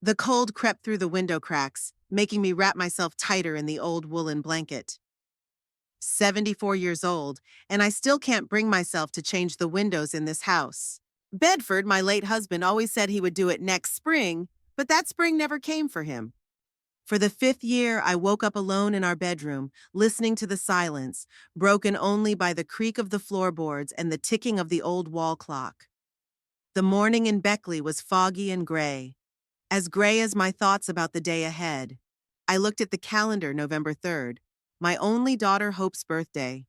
The cold crept through the window cracks, making me wrap myself tighter in the old woolen blanket. 74 years old, and I still can't bring myself to change the windows in this house. Bedford, my late husband, always said he would do it next spring, but that spring never came for him. For the fifth year, I woke up alone in our bedroom, listening to the silence, broken only by the creak of the floorboards and the ticking of the old wall clock. The morning in Beckley was foggy and gray as my thoughts about the day ahead. I looked at the calendar, November 3rd, my only daughter Hope's birthday.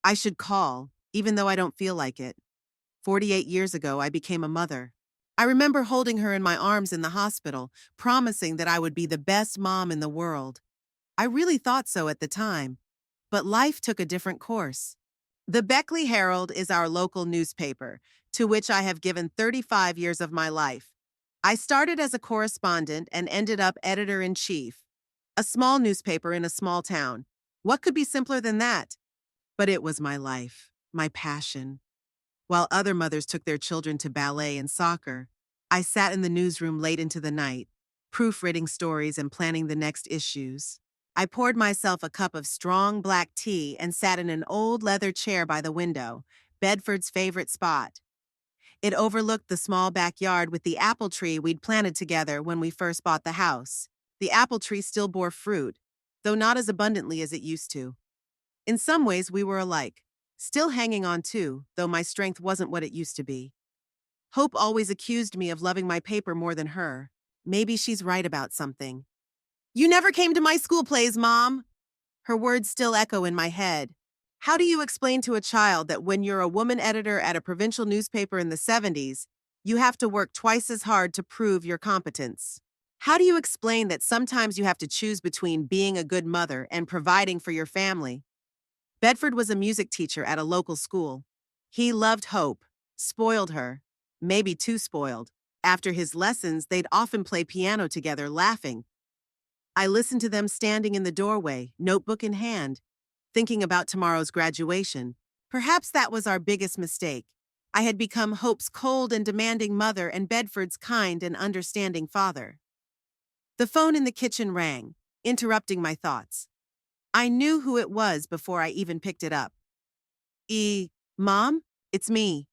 I should call, even though I don't feel like it. 48 years ago, I became a mother. I remember holding her in my arms in the hospital, promising that I would be the best mom in the world. I really thought so at the time, but life took a different course. The Beckley Herald is our local newspaper, to which I have given 35 years of my life. I started as a correspondent and ended up editor-in-chief. A small newspaper in a small town. What could be simpler than that? But it was my life, my passion. While other mothers took their children to ballet and soccer, I sat in the newsroom late into the night, proofreading stories and planning the next issues. I poured myself a cup of strong black tea and sat in an old leather chair by the window, Bedford's favorite spot. It overlooked the small backyard with the apple tree we'd planted together when we first bought the house. The apple tree still bore fruit, though not as abundantly as it used to. In some ways, we were alike. Still hanging on too, though my strength wasn't what it used to be. Hope always accused me of loving my paper more than her. Maybe she's right about something. "You never came to my school plays, Mom!" Her words still echo in my head. How do you explain to a child that when you're a woman editor at a provincial newspaper in the 70s, you have to work twice as hard to prove your competence? How do you explain that sometimes you have to choose between being a good mother and providing for your family? Bedford was a music teacher at a local school. He loved Hope, spoiled her, maybe too spoiled. After his lessons, they'd often play piano together, laughing. I listened to them standing in the doorway, notebook in hand, thinking about tomorrow's graduation. Perhaps that was our biggest mistake. I had become Hope's cold and demanding mother and Bedford's kind and understanding father. The phone in the kitchen rang, interrupting my thoughts. I knew who it was before I even picked it up. Mom? It's me."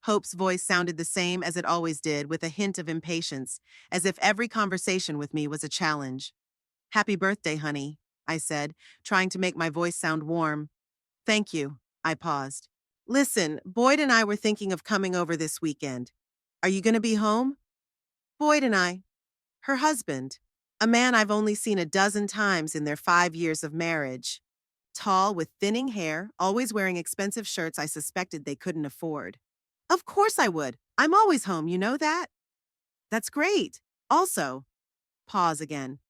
Hope's voice sounded the same as it always did, with a hint of impatience, as if every conversation with me was a challenge. "Happy birthday, honey," I said, trying to make my voice sound warm. "Thank you." I paused. "Listen, Boyd and I were thinking of coming over this weekend. Are you going to be home?" Boyd and I. Her husband. A man I've only seen a dozen times in their 5 years of marriage. Tall, with thinning hair, always wearing expensive shirts I suspected they couldn't afford. "Of course I would. I'm always home, you know that?" "That's great. Also," pause again,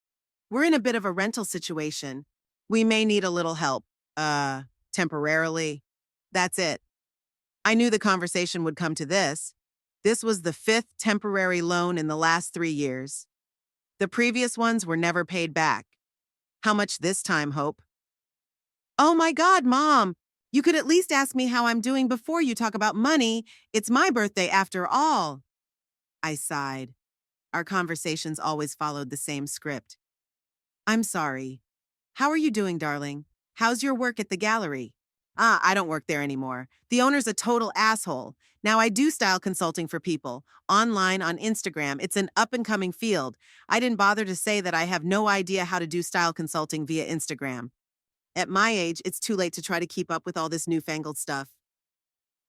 "we're in a bit of a rental situation. We may need a little help. Temporarily." That's it. I knew the conversation would come to this. This was the 5th temporary loan in the last 3 years. The previous ones were never paid back. "How much this time, Hope?" "Oh my God, Mom! You could at least ask me how I'm doing before you talk about money. It's my birthday after all." I sighed. Our conversations always followed the same script. "I'm sorry. How are you doing, darling? How's your work at the gallery?" I don't work there anymore. The owner's a total asshole. Now I do style consulting for people, online on Instagram. It's an up-and-coming field. I didn't bother to say that I have no idea how to do style consulting via Instagram. At my age, it's too late to try to keep up with all this newfangled stuff.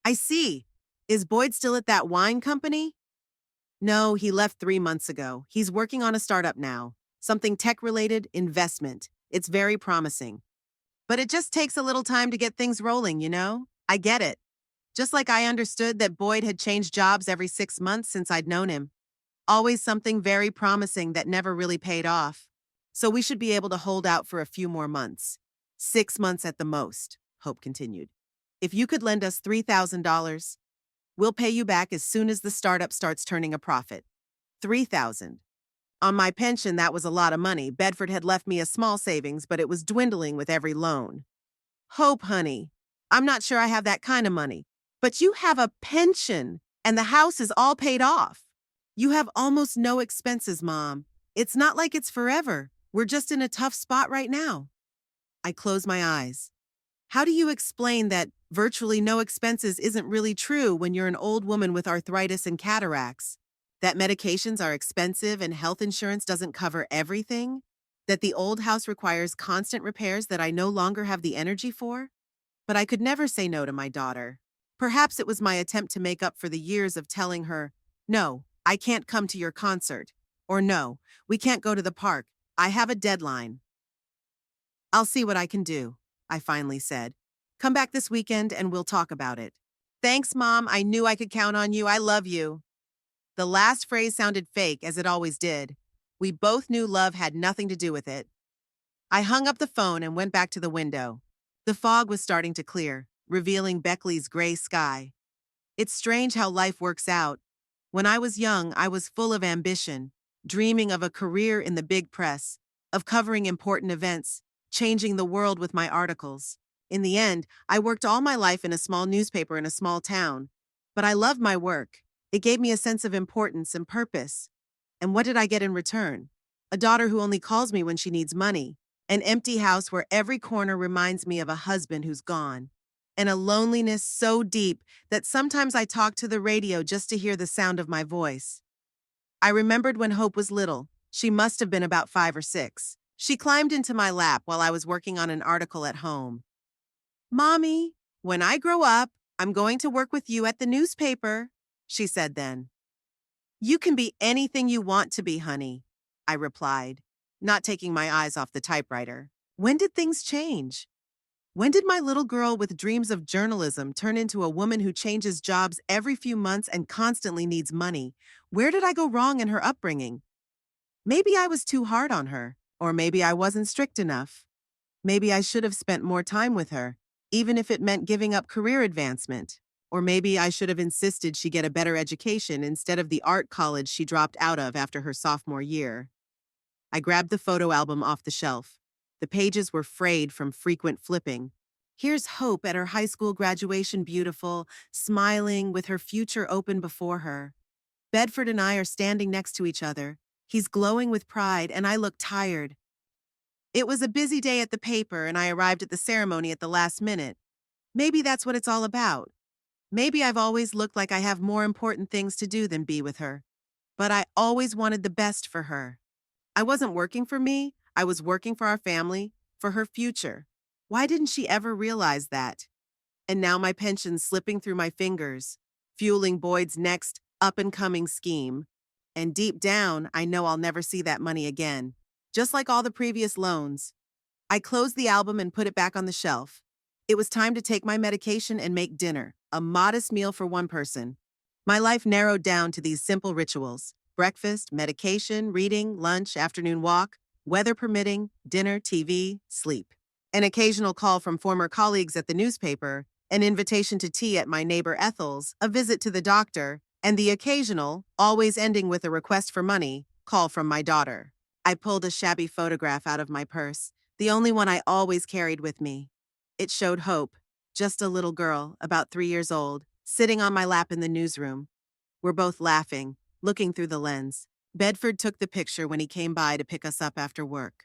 "I see. Is Boyd still at that wine company?" "No, he left 3 months ago. He's working on a startup now. Something tech-related, investment. It's very promising. But it just takes a little time to get things rolling, you know? I get it. Just like I understood that Boyd had changed jobs every 6 months since I'd known him. Always something very promising that never really paid off. So we should be able to hold out for a few more months. 6 months at the most," Hope continued. "If you could lend us $3,000, we'll pay you back as soon as the startup starts turning a profit." 3,000. On my pension, that was a lot of money. Bedford had left me a small savings, but it was dwindling with every loan. "Hope, honey, I'm not sure I have that kind of money. But you have a pension, and the house is all paid off." You have almost no expenses, Mom. It's not like it's forever. We're just in a tough spot right now. I close my eyes. How do you explain that virtually no expenses isn't really true when you're an old woman with arthritis and cataracts? That medications are expensive and health insurance doesn't cover everything? That the old house requires constant repairs that I no longer have the energy for? But I could never say no to my daughter. Perhaps it was my attempt to make up for the years of telling her, no, I can't come to your concert. Or no, we can't go to the park. I have a deadline. I'll see what I can do, I finally said. Come back this weekend and we'll talk about it. Thanks, Mom. I knew I could count on you. I love you. The last phrase sounded fake, as it always did. We both knew love had nothing to do with it. I hung up the phone and went back to the window. The fog was starting to clear, revealing Beckley's gray sky. It's strange how life works out. When I was young, I was full of ambition, dreaming of a career in the big press, of covering important events, changing the world with my articles. In the end, I worked all my life in a small newspaper in a small town. But I loved my work. It gave me a sense of importance and purpose. And what did I get in return? A daughter who only calls me when she needs money. An empty house where every corner reminds me of a husband who's gone. And a loneliness so deep that sometimes I talk to the radio just to hear the sound of my voice. I remembered when Hope was little. She must have been about 5 or 6. She climbed into my lap while I was working on an article at home. Mommy, when I grow up, I'm going to work with you at the newspaper, she said then. You can be anything you want to be, honey, I replied, not taking my eyes off the typewriter. When did things change? When did my little girl with dreams of journalism turn into a woman who changes jobs every few months and constantly needs money? Where did I go wrong in her upbringing? Maybe I was too hard on her, or maybe I wasn't strict enough. Maybe I should have spent more time with her, even if it meant giving up career advancement. Or maybe I should have insisted she get a better education instead of the art college she dropped out of after her sophomore year. I grabbed the photo album off the shelf. The pages were frayed from frequent flipping. Here's Hope at her high school graduation, beautiful, smiling with her future open before her. Bedford and I are standing next to each other. He's glowing with pride, and I look tired. It was a busy day at the paper, and I arrived at the ceremony at the last minute. Maybe that's what it's all about. Maybe I've always looked like I have more important things to do than be with her. But I always wanted the best for her. I wasn't working for me. I was working for our family, for her future. Why didn't she ever realize that? And now my pension's slipping through my fingers, fueling Boyd's next up-and-coming scheme. And deep down, I know I'll never see that money again, just like all the previous loans. I closed the album and put it back on the shelf. It was time to take my medication and make dinner, a modest meal for one person. My life narrowed down to these simple rituals: breakfast, medication, reading, lunch, afternoon walk, weather permitting, dinner, TV, sleep. An occasional call from former colleagues at the newspaper, an invitation to tea at my neighbor Ethel's, a visit to the doctor, and the occasional, always ending with a request for money, call from my daughter. I pulled a shabby photograph out of my purse, the only one I always carried with me. It showed Hope, just a little girl, about 3 years old, sitting on my lap in the newsroom. We're both laughing, looking through the lens. Bedford took the picture when he came by to pick us up after work.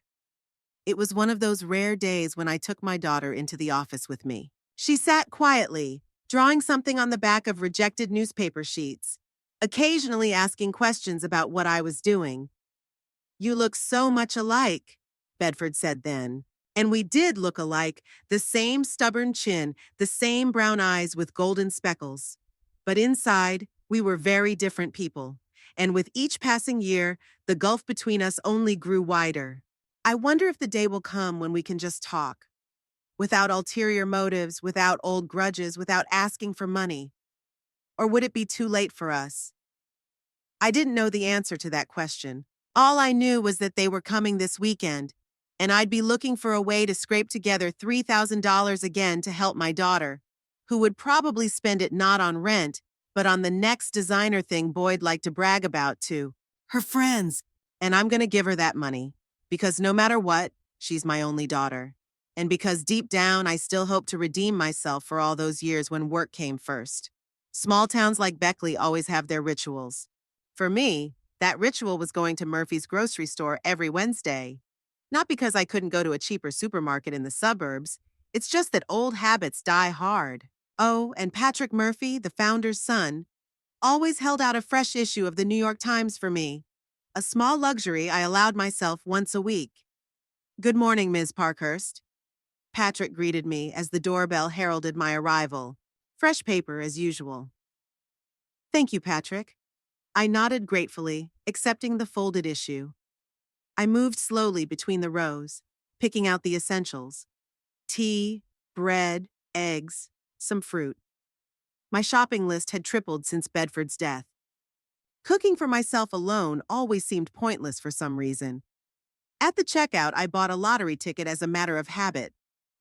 It was one of those rare days when I took my daughter into the office with me. She sat quietly, drawing something on the back of rejected newspaper sheets, occasionally asking questions about what I was doing. You look so much alike, Bedford said then. And we did look alike, the same stubborn chin, the same brown eyes with golden speckles. But inside, we were very different people. And with each passing year, the gulf between us only grew wider. I wonder if the day will come when we can just talk. Without ulterior motives, without old grudges, without asking for money. Or would it be too late for us? I didn't know the answer to that question. All I knew was that they were coming this weekend, and I'd be looking for a way to scrape together $3,000 again to help my daughter, who would probably spend it not on rent, but on the next designer thing Boyd liked to brag about to her friends. And I'm going to give her that money, because no matter what, she's my only daughter. And because deep down, I still hope to redeem myself for all those years when work came first. Small towns like Beckley always have their rituals. For me, that ritual was going to Murphy's grocery store every Wednesday. Not because I couldn't go to a cheaper supermarket in the suburbs, it's just that old habits die hard. Oh, and Patrick Murphy, the founder's son, always held out a fresh issue of the New York Times for me, a small luxury I allowed myself once a week. "Good morning, Ms. Parkhurst." Patrick greeted me as the doorbell heralded my arrival. Fresh paper as usual. "Thank you, Patrick." I nodded gratefully, accepting the folded issue. I moved slowly between the rows, picking out the essentials: tea, bread, eggs, some fruit. My shopping list had tripled since Bedford's death. Cooking for myself alone always seemed pointless for some reason. At the checkout, I bought a lottery ticket as a matter of habit.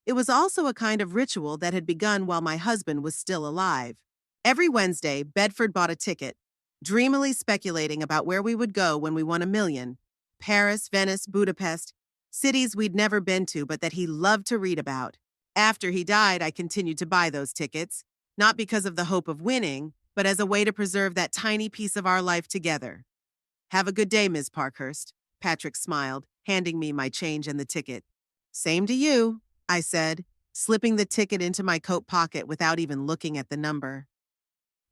It was also a kind of ritual that had begun while my husband was still alive. Every Wednesday, Bedford bought a ticket, dreamily speculating about where we would go when we won $1 million. Paris, Venice, Budapest, cities we'd never been to but that he loved to read about. After he died, I continued to buy those tickets, not because of the hope of winning, but as a way to preserve that tiny piece of our life together. "Have a good day, Ms. Parkhurst," Patrick smiled, handing me my change and the ticket. "Same to you," I said, slipping the ticket into my coat pocket without even looking at the number.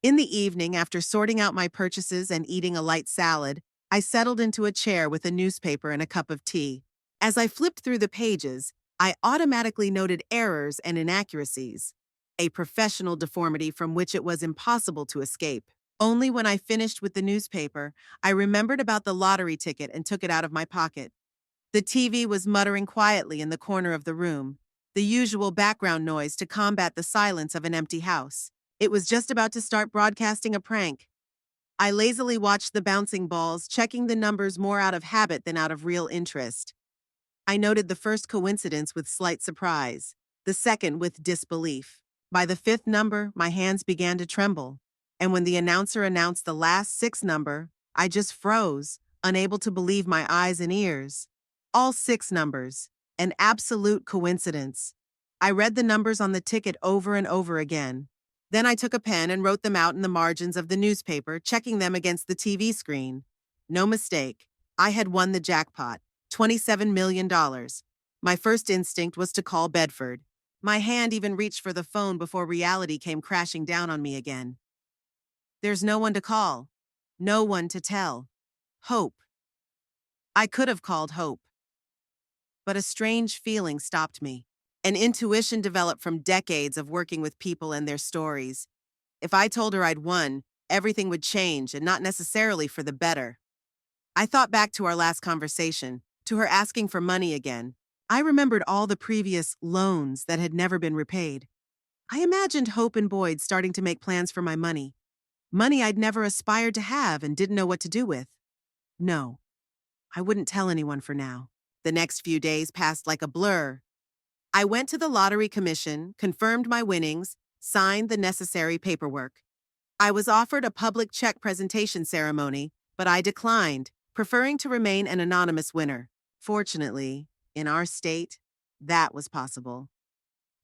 In the evening, after sorting out my purchases and eating a light salad, I settled into a chair with a newspaper and a cup of tea. As I flipped through the pages, I automatically noted errors and inaccuracies, a professional deformity from which it was impossible to escape. Only when I finished with the newspaper, I remembered about the lottery ticket and took it out of my pocket. The TV was muttering quietly in the corner of the room, the usual background noise to combat the silence of an empty house. It was just about to start broadcasting a prank. I lazily watched the bouncing balls, checking the numbers more out of habit than out of real interest. I noted the first coincidence with slight surprise, the second with disbelief. By the fifth number, my hands began to tremble, and when the announcer announced the last six number, I just froze, unable to believe my eyes and ears. All six numbers. An absolute coincidence. I read the numbers on the ticket over and over again. Then I took a pen and wrote them out in the margins of the newspaper, checking them against the TV screen. No mistake. I had won the jackpot, $27 million. My first instinct was to call Bedford. My hand even reached for the phone before reality came crashing down on me again. There's no one to call. No one to tell. Hope. I could have called Hope. But a strange feeling stopped me. An intuition developed from decades of working with people and their stories. If I told her I'd won, everything would change, and not necessarily for the better. I thought back to our last conversation, to her asking for money again. I remembered all the previous loans that had never been repaid. I imagined Hope and Boyd starting to make plans for my money. Money I'd never aspired to have and didn't know what to do with. No, I wouldn't tell anyone for now. The next few days passed like a blur. I went to the lottery commission, confirmed my winnings, signed the necessary paperwork. I was offered a public check presentation ceremony, but I declined, preferring to remain an anonymous winner. Fortunately, in our state, that was possible.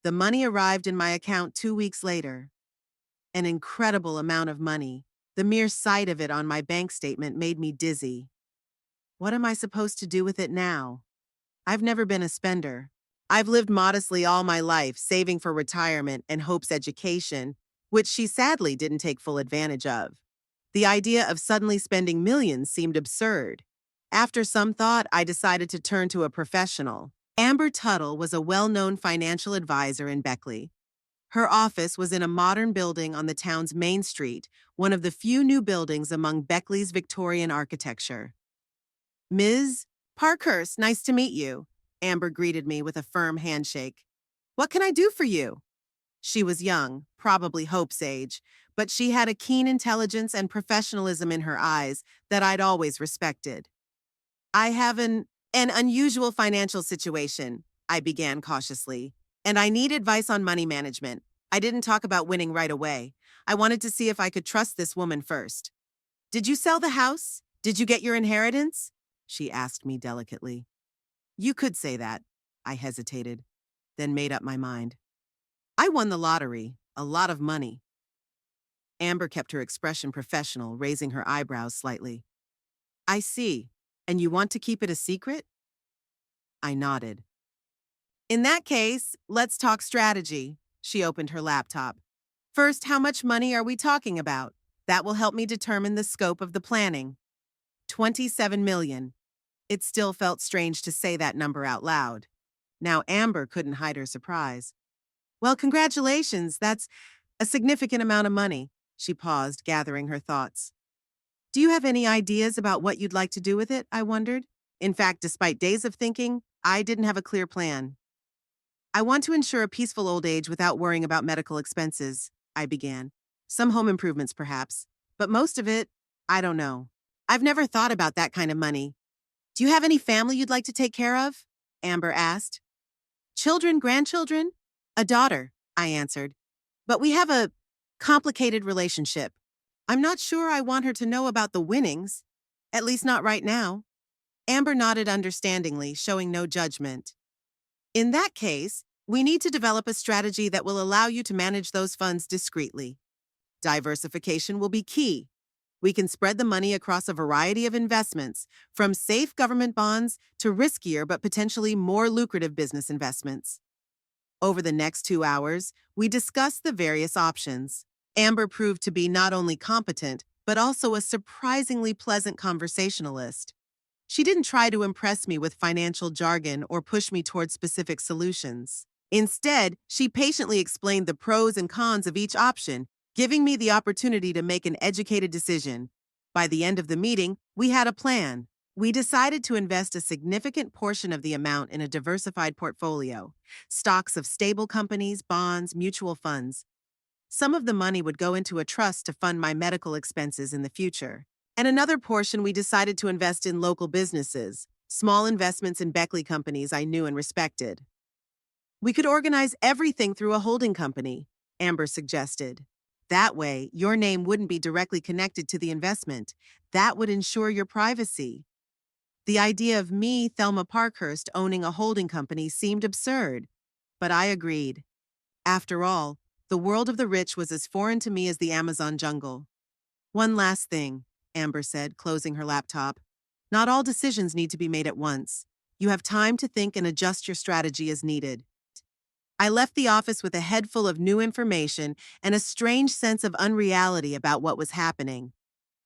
The money arrived in my account 2 weeks later. An incredible amount of money. The mere sight of it on my bank statement made me dizzy. What am I supposed to do with it now? I've never been a spender. I've lived modestly all my life, saving for retirement and Hope's education, which she sadly didn't take full advantage of. The idea of suddenly spending millions seemed absurd. After some thought, I decided to turn to a professional. Amber Tuttle was a well-known financial advisor in Beckley. Her office was in a modern building on the town's main street, one of the few new buildings among Beckley's Victorian architecture. "Ms. Parkhurst, nice to meet you," Amber greeted me with a firm handshake. "What can I do for you?" She was young, probably Hope's age, but she had a keen intelligence and professionalism in her eyes that I'd always respected. "I have an unusual financial situation," I began cautiously, "and I need advice on money management. I didn't talk about winning right away. I wanted to see if I could trust this woman first." "Did you sell the house? Did you get your inheritance?" she asked me delicately. "You could say that." I hesitated, then made up my mind. "I won the lottery, a lot of money." Amber kept her expression professional, raising her eyebrows slightly. I see. And you want to keep it a secret? I nodded. In that case, let's talk strategy. She opened her laptop. First, how much money are we talking about? That will help me determine the scope of the planning. 27 million. It still felt strange to say that number out loud. Now Amber couldn't hide her surprise. Well, congratulations. That's a significant amount of money. She paused, gathering her thoughts. Do you have any ideas about what you'd like to do with it? I wondered. In fact, despite days of thinking, I didn't have a clear plan. I want to ensure a peaceful old age without worrying about medical expenses, I began. Some home improvements, perhaps. But most of it, I don't know. I've never thought about that kind of money. Do you have any family you'd like to take care of? Amber asked. Children, grandchildren? A daughter, I answered. But we have a complicated relationship. I'm not sure I want her to know about the winnings. At least not right now. Amber nodded understandingly, showing no judgment. In that case, we need to develop a strategy that will allow you to manage those funds discreetly. Diversification will be key. We can spread the money across a variety of investments, from safe government bonds to riskier but potentially more lucrative business investments. Over the next 2 hours, we discussed the various options. Amber proved to be not only competent, but also a surprisingly pleasant conversationalist. She didn't try to impress me with financial jargon or push me toward specific solutions. Instead, she patiently explained the pros and cons of each option, giving me the opportunity to make an educated decision. By the end of the meeting, we had a plan. We decided to invest a significant portion of the amount in a diversified portfolio, stocks of stable companies, bonds, mutual funds. Some of the money would go into a trust to fund my medical expenses in the future. And another portion we decided to invest in local businesses, small investments in Beckley companies I knew and respected. We could organize everything through a holding company, Amber suggested. That way, your name wouldn't be directly connected to the investment. That would ensure your privacy. The idea of me, Thelma Parkhurst, owning a holding company seemed absurd, but I agreed. After all, the world of the rich was as foreign to me as the Amazon jungle. One last thing, Amber said, closing her laptop. Not all decisions need to be made at once. You have time to think and adjust your strategy as needed. I left the office with a head full of new information and a strange sense of unreality about what was happening.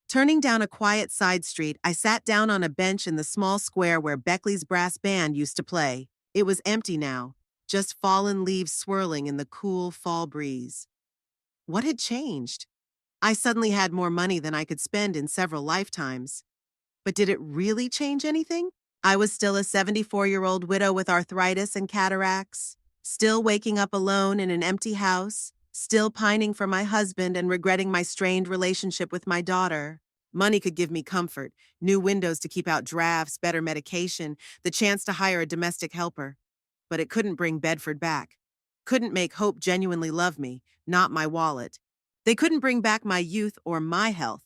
Turning down a quiet side street, I sat down on a bench in the small square where Beckley's brass band used to play. It was empty now, just fallen leaves swirling in the cool fall breeze. What had changed? I suddenly had more money than I could spend in several lifetimes. But did it really change anything? I was still a 74-year-old widow with arthritis and cataracts, still waking up alone in an empty house, still pining for my husband and regretting my strained relationship with my daughter. Money could give me comfort, new windows to keep out drafts, better medication, the chance to hire a domestic helper. But it couldn't bring Bedford back. Couldn't make Hope genuinely love me, not my wallet. They couldn't bring back my youth or my health.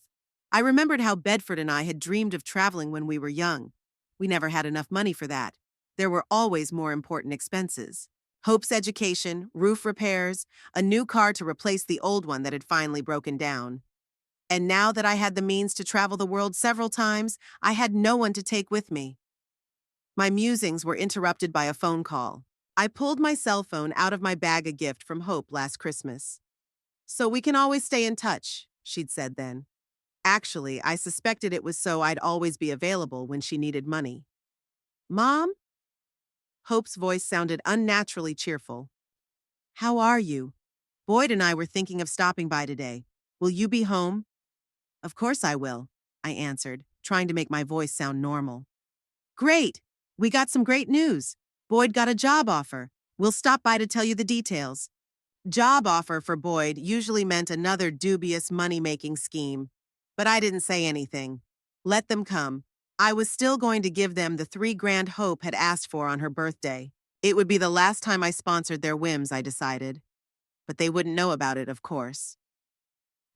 I remembered how Bedford and I had dreamed of traveling when we were young. We never had enough money for that. There were always more important expenses. Hope's education, roof repairs, a new car to replace the old one that had finally broken down. And now that I had the means to travel the world several times, I had no one to take with me. My musings were interrupted by a phone call. I pulled my cell phone out of my bag, a gift from Hope last Christmas. So we can always stay in touch, she'd said then. Actually, I suspected it was so I'd always be available when she needed money. Mom? Hope's voice sounded unnaturally cheerful. How are you? Boyd and I were thinking of stopping by today. Will you be home? Of course I will, I answered, trying to make my voice sound normal. Great! We got some great news. Boyd got a job offer. We'll stop by to tell you the details. Job offer for Boyd usually meant another dubious money-making scheme. But I didn't say anything. Let them come. I was still going to give them the $3,000 Hope had asked for on her birthday. It would be the last time I sponsored their whims, I decided. But they wouldn't know about it, of course.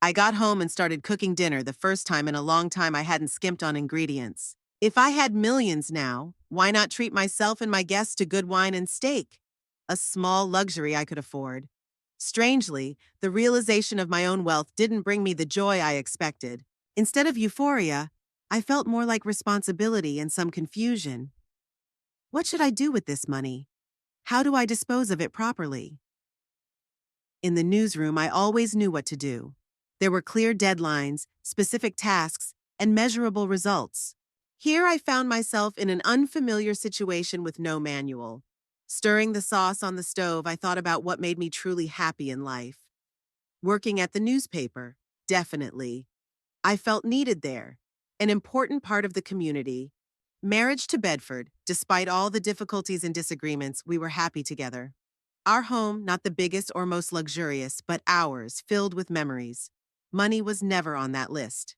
I got home and started cooking dinner, the first time in a long time I hadn't skimped on ingredients. If I had millions now, why not treat myself and my guests to good wine and steak? A small luxury I could afford. Strangely, the realization of my own wealth didn't bring me the joy I expected. Instead of euphoria, I felt more like responsibility and some confusion. What should I do with this money? How do I dispose of it properly? In the newsroom, I always knew what to do. There were clear deadlines, specific tasks, and measurable results. Here I found myself in an unfamiliar situation with no manual. Stirring the sauce on the stove, I thought about what made me truly happy in life. Working at the newspaper, definitely. I felt needed there, an important part of the community. Marriage to Bedford, despite all the difficulties and disagreements, we were happy together. Our home, not the biggest or most luxurious, but ours, filled with memories. Money was never on that list.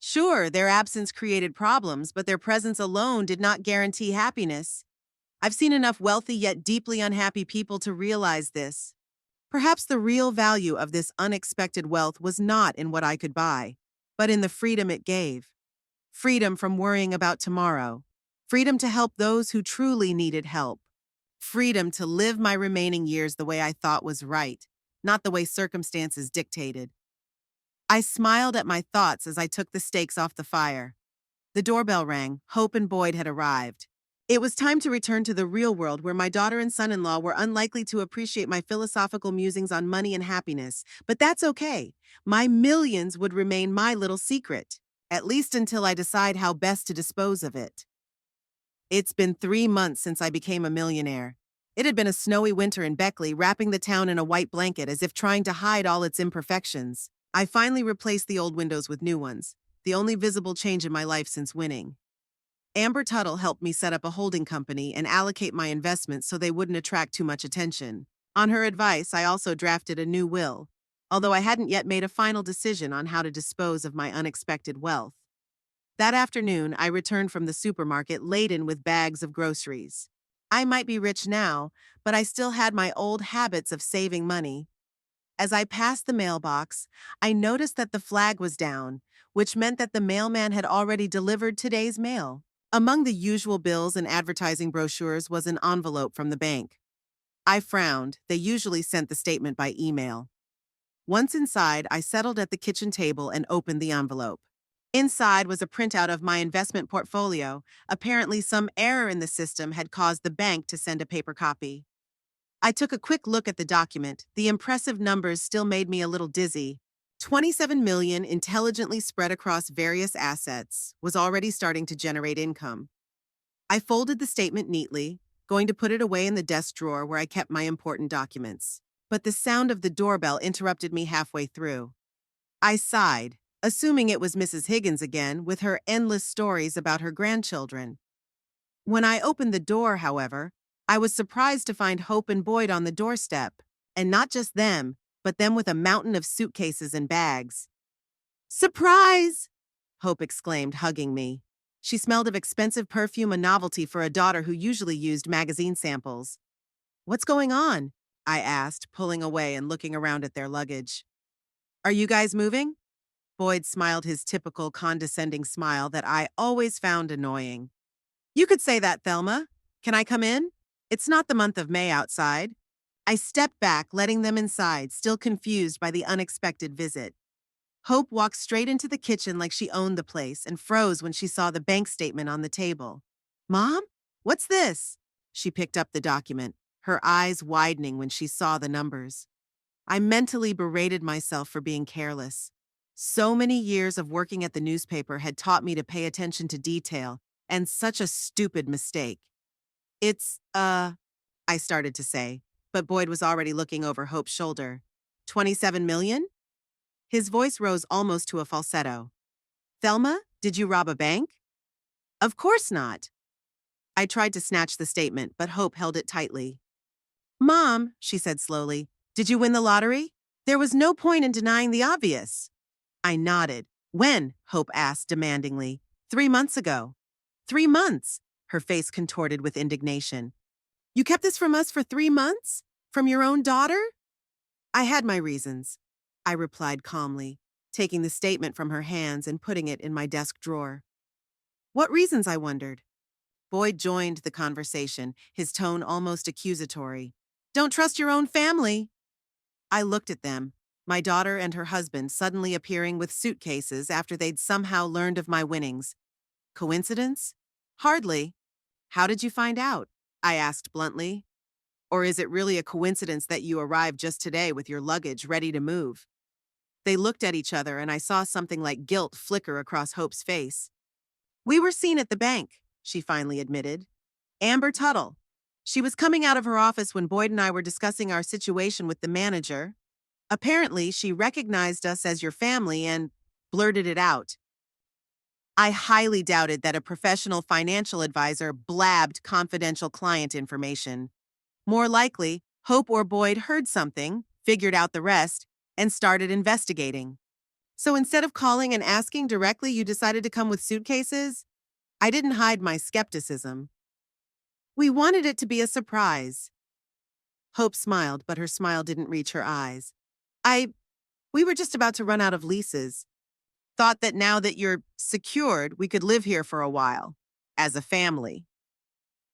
Sure, their absence created problems, but their presence alone did not guarantee happiness. I've seen enough wealthy yet deeply unhappy people to realize this. Perhaps the real value of this unexpected wealth was not in what I could buy, but in the freedom it gave. Freedom from worrying about tomorrow. Freedom to help those who truly needed help. Freedom to live my remaining years the way I thought was right, not the way circumstances dictated. I smiled at my thoughts as I took the steaks off the fire. The doorbell rang. Hope and Boyd had arrived. It was time to return to the real world where my daughter and son-in-law were unlikely to appreciate my philosophical musings on money and happiness. But that's okay. My millions would remain my little secret, at least until I decide how best to dispose of it. It's been 3 months since I became a millionaire. It had been a snowy winter in Beckley, wrapping the town in a white blanket as if trying to hide all its imperfections. I finally replaced the old windows with new ones, the only visible change in my life since winning. Amber Tuttle helped me set up a holding company and allocate my investments so they wouldn't attract too much attention. On her advice, I also drafted a new will, although I hadn't yet made a final decision on how to dispose of my unexpected wealth. That afternoon, I returned from the supermarket laden with bags of groceries. I might be rich now, but I still had my old habits of saving money. As I passed the mailbox, I noticed that the flag was down, which meant that the mailman had already delivered today's mail. Among the usual bills and advertising brochures was an envelope from the bank. I frowned. They usually sent the statement by email. Once inside, I settled at the kitchen table and opened the envelope. Inside was a printout of my investment portfolio. Apparently, some error in the system had caused the bank to send a paper copy. I took a quick look at the document. The impressive numbers still made me a little dizzy. 27 million intelligently spread across various assets was already starting to generate income. I folded the statement neatly, going to put it away in the desk drawer where I kept my important documents. But the sound of the doorbell interrupted me halfway through. I sighed, assuming it was Mrs. Higgins again with her endless stories about her grandchildren. When I opened the door, however, I was surprised to find Hope and Boyd on the doorstep, and not just them, but them with a mountain of suitcases and bags. "Surprise!" Hope exclaimed, hugging me. She smelled of expensive perfume, a novelty for a daughter who usually used magazine samples. "What's going on?" I asked, pulling away and looking around at their luggage. "Are you guys moving?" Boyd smiled his typical condescending smile that I always found annoying. "You could say that, Thelma. Can I come in? It's not the month of May outside." I stepped back, letting them inside, still confused by the unexpected visit. Hope walked straight into the kitchen like she owned the place and froze when she saw the bank statement on the table. "Mom? What's this?" She picked up the document, her eyes widening when she saw the numbers. I mentally berated myself for being careless. So many years of working at the newspaper had taught me to pay attention to detail, and such a stupid mistake. I started to say, but Boyd was already looking over Hope's shoulder. 27 million? His voice rose almost to a falsetto. "Thelma, did you rob a bank?" "Of course not." I tried to snatch the statement, but Hope held it tightly. "Mom," she said slowly, "did you win the lottery? There was no point in denying the obvious." I nodded. "When?" Hope asked demandingly. "3 months ago." "3 months?" Her face contorted with indignation. "You kept this from us for 3 months? From your own daughter?" "I had my reasons," I replied calmly, taking the statement from her hands and putting it in my desk drawer. "What reasons?" I wondered. Boyd joined the conversation, his tone almost accusatory. "Don't trust your own family." I looked at them, my daughter and her husband suddenly appearing with suitcases after they'd somehow learned of my winnings. Coincidence? Hardly. How did you find out? I asked bluntly. Or is it really a coincidence that you arrived just today with your luggage ready to move? They looked at each other and I saw something like guilt flicker across Hope's face. We were seen at the bank, she finally admitted. Amber Tuttle. She was coming out of her office when Boyd and I were discussing our situation with the manager. Apparently, she recognized us as your family and blurted it out. I highly doubted that a professional financial advisor blabbed confidential client information. More likely, Hope or Boyd heard something, figured out the rest, and started investigating. So instead of calling and asking directly, you decided to come with suitcases? I didn't hide my skepticism. We wanted it to be a surprise. Hope smiled, but her smile didn't reach her eyes. We were just about to run out of leases. Thought that now that you're secured, we could live here for a while. As a family.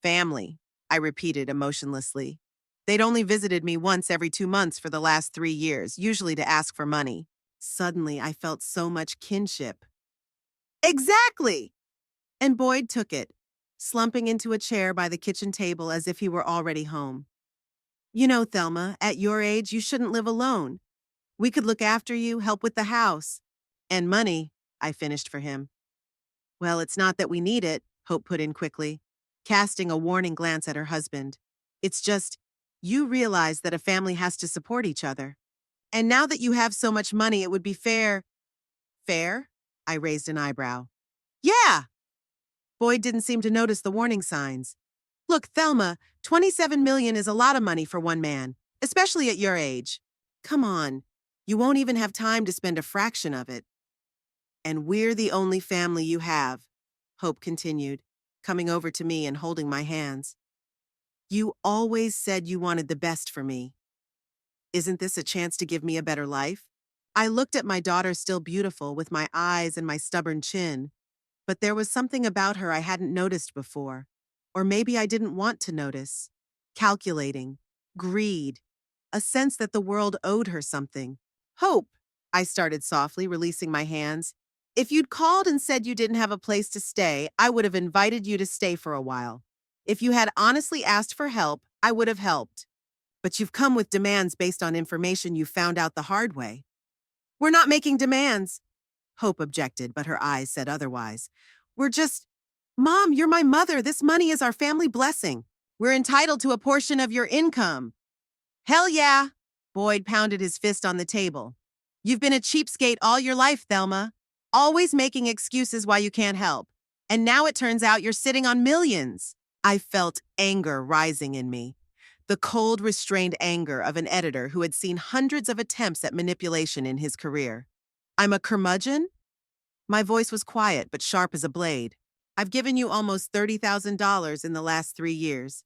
Family, I repeated emotionlessly. They'd only visited me once every 2 months for the last 3 years, usually to ask for money. Suddenly, I felt so much kinship. Exactly! And Boyd took it, slumping into a chair by the kitchen table as if he were already home. You know, Thelma, at your age, you shouldn't live alone. We could look after you, help with the house. And money, I finished for him. Well, it's not that we need it, Hope put in quickly, casting a warning glance at her husband. It's just, you realize that a family has to support each other. And now that you have so much money, it would be fair. Fair? I raised an eyebrow. Yeah! Boyd didn't seem to notice the warning signs. Look, Thelma, 27 million is a lot of money for one man, especially at your age. Come on, you won't even have time to spend a fraction of it. And we're the only family you have, Hope continued, coming over to me and holding my hands. You always said you wanted the best for me. Isn't this a chance to give me a better life? I looked at my daughter, still beautiful, with my eyes and my stubborn chin. But there was something about her I hadn't noticed before. Or maybe I didn't want to notice. Calculating. Greed. A sense that the world owed her something. Hope, I started softly, releasing my hands. If you'd called and said you didn't have a place to stay, I would have invited you to stay for a while. If you had honestly asked for help, I would have helped. But you've come with demands based on information you found out the hard way. We're not making demands, Hope objected, but her eyes said otherwise. We're just, Mom, you're my mother. This money is our family blessing. We're entitled to a portion of your income. Hell yeah, Boyd pounded his fist on the table. You've been a cheapskate all your life, Thelma. Always making excuses why you can't help. And now it turns out you're sitting on millions. I felt anger rising in me. The cold, restrained anger of an editor who had seen hundreds of attempts at manipulation in his career. I'm a curmudgeon? My voice was quiet but sharp as a blade. I've given you almost $30,000 in the last 3 years.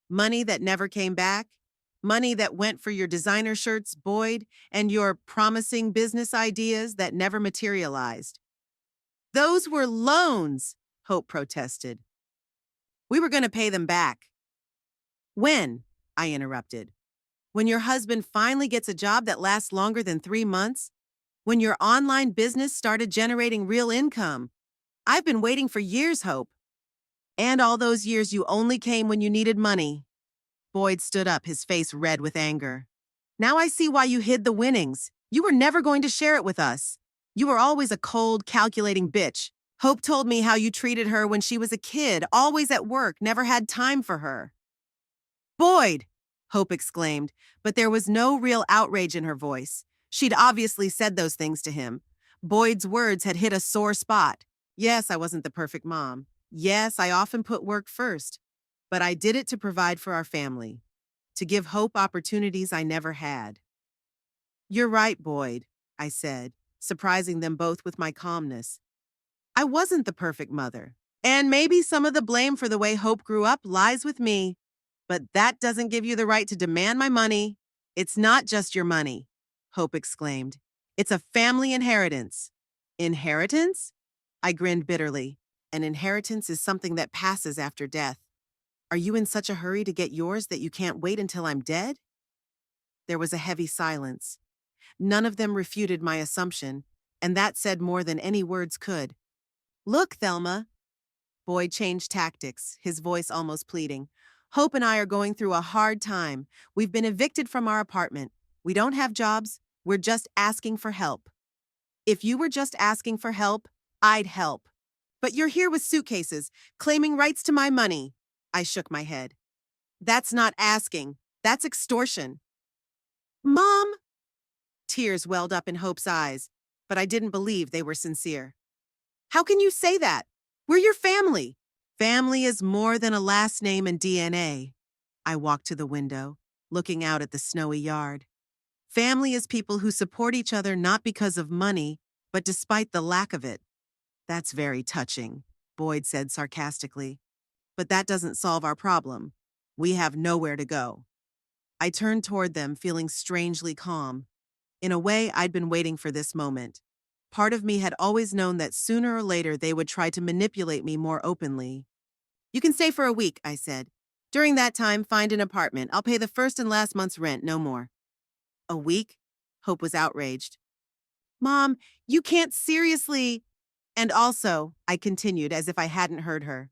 Money that never came back? Money that went for your designer shirts, Boyd, and your promising business ideas that never materialized. Those were loans, Hope protested. We were going to pay them back. When? I interrupted. When your husband finally gets a job that lasts longer than 3 months? When your online business started generating real income? I've been waiting for years, Hope. And all those years you only came when you needed money. Boyd stood up, his face red with anger. Now I see why you hid the winnings. You were never going to share it with us. You were always a cold, calculating bitch. Hope told me how you treated her when she was a kid, always at work, never had time for her. Boyd! Hope exclaimed, but there was no real outrage in her voice. She'd obviously said those things to him. Boyd's words had hit a sore spot. Yes, I wasn't the perfect mom. Yes, I often put work first. But I did it to provide for our family. To give Hope opportunities I never had. You're right, Boyd, I said, surprising them both with my calmness. I wasn't the perfect mother. And maybe some of the blame for the way Hope grew up lies with me. But that doesn't give you the right to demand my money. It's not just your money, Hope exclaimed. It's a family inheritance. Inheritance? I grinned bitterly. An inheritance is something that passes after death. Are you in such a hurry to get yours that you can't wait until I'm dead? There was a heavy silence. None of them refuted my assumption, and that said more than any words could. Look, Thelma. Boyd changed tactics, his voice almost pleading. Hope and I are going through a hard time. We've been evicted from our apartment. We don't have jobs. We're just asking for help. If you were just asking for help, I'd help. But you're here with suitcases, claiming rights to my money. I shook my head. That's not asking. That's extortion. Mom! Tears welled up in Hope's eyes, but I didn't believe they were sincere. How can you say that? We're your family. Family is more than a last name and DNA. I walked to the window, looking out at the snowy yard. Family is people who support each other not because of money, but despite the lack of it. That's very touching, Boyd said sarcastically. But that doesn't solve our problem. We have nowhere to go. I turned toward them, feeling strangely calm. In a way, I'd been waiting for this moment. Part of me had always known that sooner or later they would try to manipulate me more openly. You can stay for a week, I said. During that time, find an apartment. I'll pay the first and last month's rent, no more. A week? Hope was outraged. Mom, you can't seriously... And also, I continued as if I hadn't heard her.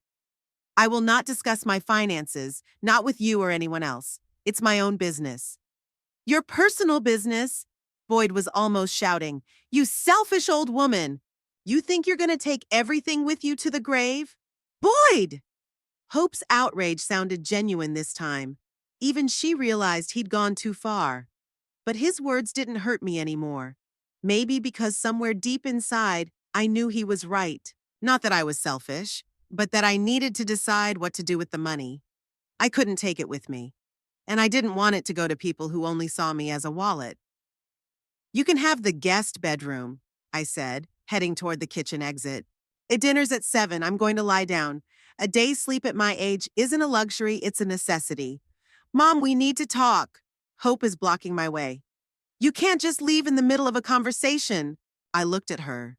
I will not discuss my finances, not with you or anyone else. It's my own business. Your personal business? Boyd was almost shouting. You selfish old woman! You think you're going to take everything with you to the grave? Boyd! Hope's outrage sounded genuine this time. Even she realized he'd gone too far. But his words didn't hurt me anymore. Maybe because somewhere deep inside, I knew he was right. Not that I was selfish, but that I needed to decide what to do with the money. I couldn't take it with me. And I didn't want it to go to people who only saw me as a wallet. You can have the guest bedroom, I said, heading toward the kitchen exit. Dinner's at 7. I'm going to lie down. A day's sleep at my age isn't a luxury, it's a necessity. Mom, we need to talk. Hope is blocking my way. You can't just leave in the middle of a conversation. I looked at her.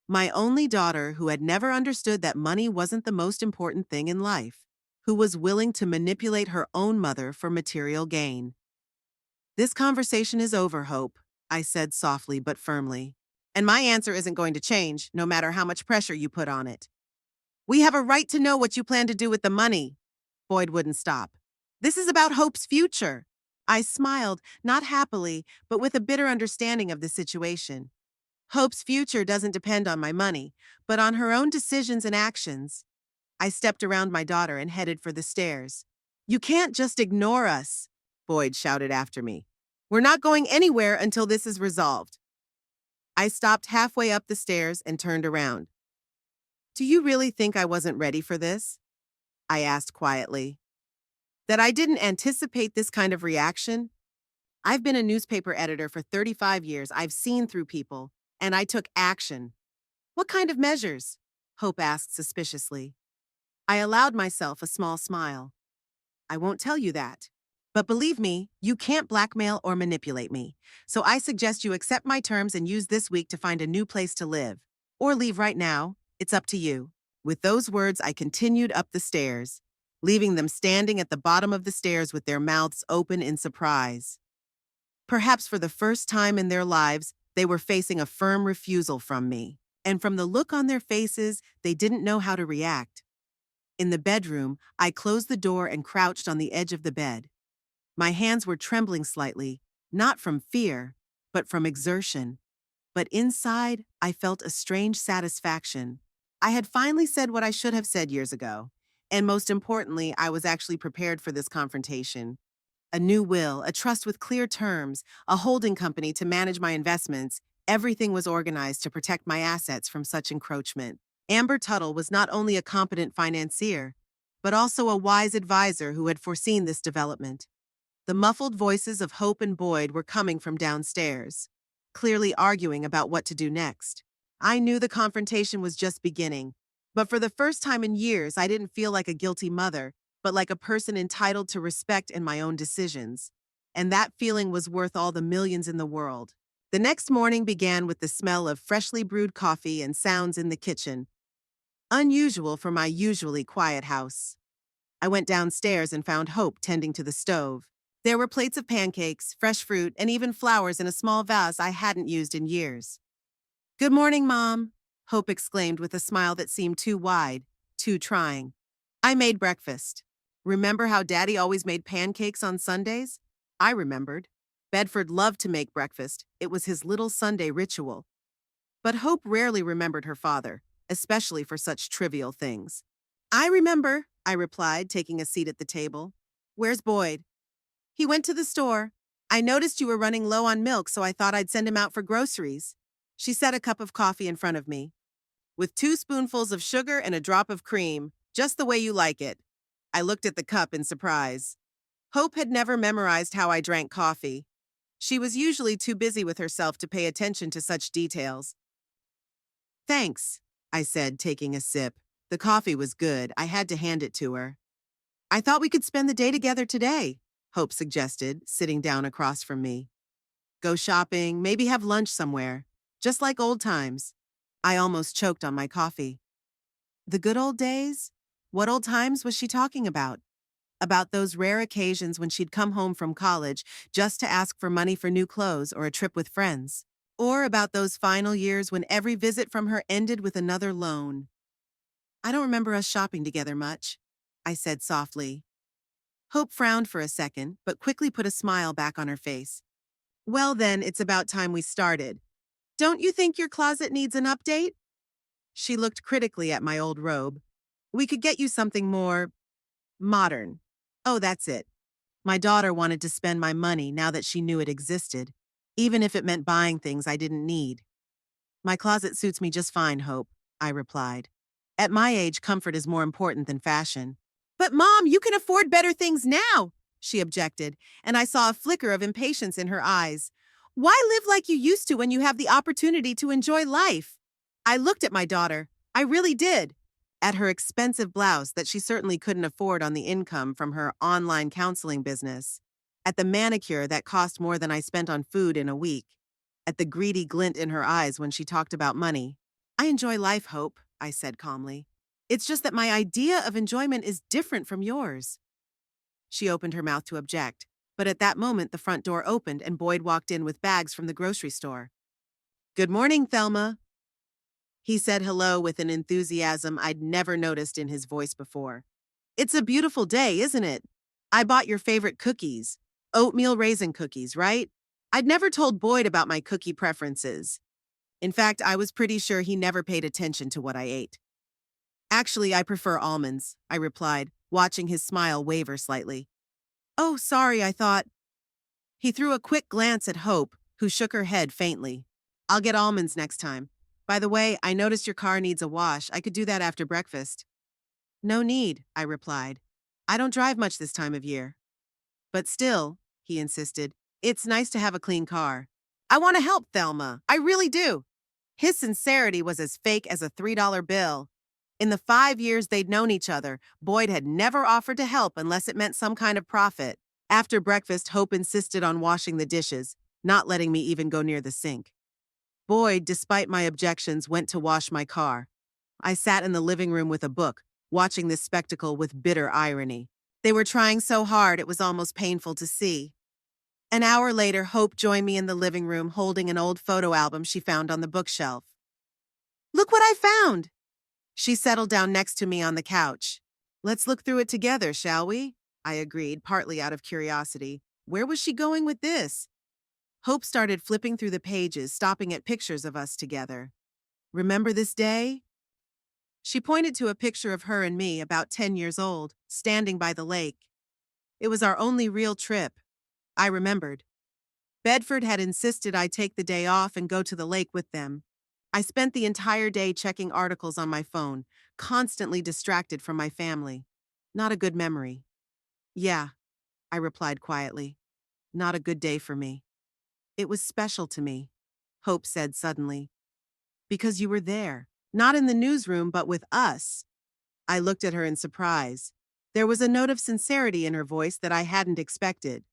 My only daughter who had never understood that money wasn't the most important thing in life, who was willing to manipulate her own mother for material gain. This conversation is over, Hope, I said softly but firmly. And my answer isn't going to change, no matter how much pressure you put on it. We have a right to know what you plan to do with the money. Boyd wouldn't stop. This is about Hope's future. I smiled, not happily, but with a bitter understanding of the situation. Hope's future doesn't depend on my money, but on her own decisions and actions. I stepped around my daughter and headed for the stairs. You can't just ignore us, Boyd shouted after me. We're not going anywhere until this is resolved. I stopped halfway up the stairs and turned around. Do you really think I wasn't ready for this? I asked quietly. That I didn't anticipate this kind of reaction? I've been a newspaper editor for 35 years. I've seen through people, and I took action. What kind of measures? Hope asked suspiciously. I allowed myself a small smile. I won't tell you that. But believe me, you can't blackmail or manipulate me. So I suggest you accept my terms and use this week to find a new place to live. Or leave right now. It's up to you. With those words, I continued up the stairs, leaving them standing at the bottom of the stairs with their mouths open in surprise. Perhaps for the first time in their lives, they were facing a firm refusal from me. And from the look on their faces, they didn't know how to react. In the bedroom, I closed the door and crouched on the edge of the bed. My hands were trembling slightly, not from fear, but from exertion. But inside, I felt a strange satisfaction. I had finally said what I should have said years ago. And most importantly, I was actually prepared for this confrontation. A new will, a trust with clear terms, a holding company to manage my investments, everything was organized to protect my assets from such encroachment. Amber Tuttle was not only a competent financier, but also a wise advisor who had foreseen this development. The muffled voices of Hope and Boyd were coming from downstairs, clearly arguing about what to do next. I knew the confrontation was just beginning, but for the first time in years, I didn't feel like a guilty mother, but like a person entitled to respect in my own decisions. And that feeling was worth all the millions in the world. The next morning began with the smell of freshly brewed coffee and sounds in the kitchen, unusual for my usually quiet house. I went downstairs and found Hope tending to the stove. There were plates of pancakes, fresh fruit, and even flowers in a small vase I hadn't used in years. "Good morning, Mom," Hope exclaimed with a smile that seemed too wide, too trying. "I made breakfast. Remember how Daddy always made pancakes on Sundays?" I remembered. Bedford loved to make breakfast. It was his little Sunday ritual. But Hope rarely remembered her father, especially for such trivial things. "I remember," I replied, taking a seat at the table. "Where's Boyd?" "He went to the store. I noticed you were running low on milk, so I thought I'd send him out for groceries." She set a cup of coffee in front of me. "With 2 spoonfuls of sugar and a drop of cream, just the way you like it." I looked at the cup in surprise. Hope had never memorized how I drank coffee. She was usually too busy with herself to pay attention to such details. "Thanks," I said, taking a sip. The coffee was good. I had to hand it to her. "I thought we could spend the day together today," Hope suggested, sitting down across from me. "Go shopping, maybe have lunch somewhere. Just like old times." I almost choked on my coffee. The good old days? What old times was she talking about? About those rare occasions when she'd come home from college just to ask for money for new clothes or a trip with friends? Or about those final years when every visit from her ended with another loan? "I don't remember us shopping together much," I said softly. Hope frowned for a second, but quickly put a smile back on her face. "Well then, it's about time we started. Don't you think your closet needs an update?" She looked critically at my old robe. "We could get you something more modern." Oh, that's it. My daughter wanted to spend my money now that she knew it existed, even if it meant buying things I didn't need. "My closet suits me just fine, Hope," I replied. "At my age, comfort is more important than fashion." "But Mom, you can afford better things now," she objected, and I saw a flicker of impatience in her eyes. "Why live like you used to when you have the opportunity to enjoy life?" I looked at my daughter. I really did. At her expensive blouse that she certainly couldn't afford on the income from her online counseling business. At the manicure that cost more than I spent on food in a week. At the greedy glint in her eyes when she talked about money. "I enjoy life, Hope," I said calmly. "It's just that my idea of enjoyment is different from yours." She opened her mouth to object, but at that moment the front door opened and Boyd walked in with bags from the grocery store. "Good morning, Thelma." He said hello with an enthusiasm I'd never noticed in his voice before. "It's a beautiful day, isn't it? I bought your favorite cookies. Oatmeal raisin cookies, right?" I'd never told Boyd about my cookie preferences. In fact, I was pretty sure he never paid attention to what I ate. "Actually, I prefer almonds," I replied, watching his smile waver slightly. "Oh, sorry, I thought—" He threw a quick glance at Hope, who shook her head faintly. "I'll get almonds next time. By the way, I noticed your car needs a wash. I could do that after breakfast." "No need," I replied. "I don't drive much this time of year." "But still," he insisted, "it's nice to have a clean car." "I want to help, Thelma. I really do." His sincerity was as fake as a $3 bill. In the 5 years they'd known each other, Boyd had never offered to help unless it meant some kind of profit. After breakfast, Hope insisted on washing the dishes, not letting me even go near the sink. Boyd, despite my objections, went to wash my car. I sat in the living room with a book, watching this spectacle with bitter irony. They were trying so hard it was almost painful to see. An hour later, Hope joined me in the living room holding an old photo album she found on the bookshelf. "Look what I found!" She settled down next to me on the couch. "Let's look through it together, shall we?" I agreed, partly out of curiosity. Where was she going with this? Hope started flipping through the pages, stopping at pictures of us together. "Remember this day?" She pointed to a picture of her and me, about 10 years old, standing by the lake. It was our only real trip. I remembered. Bedford had insisted I take the day off and go to the lake with them. I spent the entire day checking articles on my phone, constantly distracted from my family. Not a good memory. "Yeah," I replied quietly. "Not a good day for me." "It was special to me," Hope said suddenly. "Because you were there. Not in the newsroom, but with us." I looked at her in surprise. There was a note of sincerity in her voice that I hadn't expected.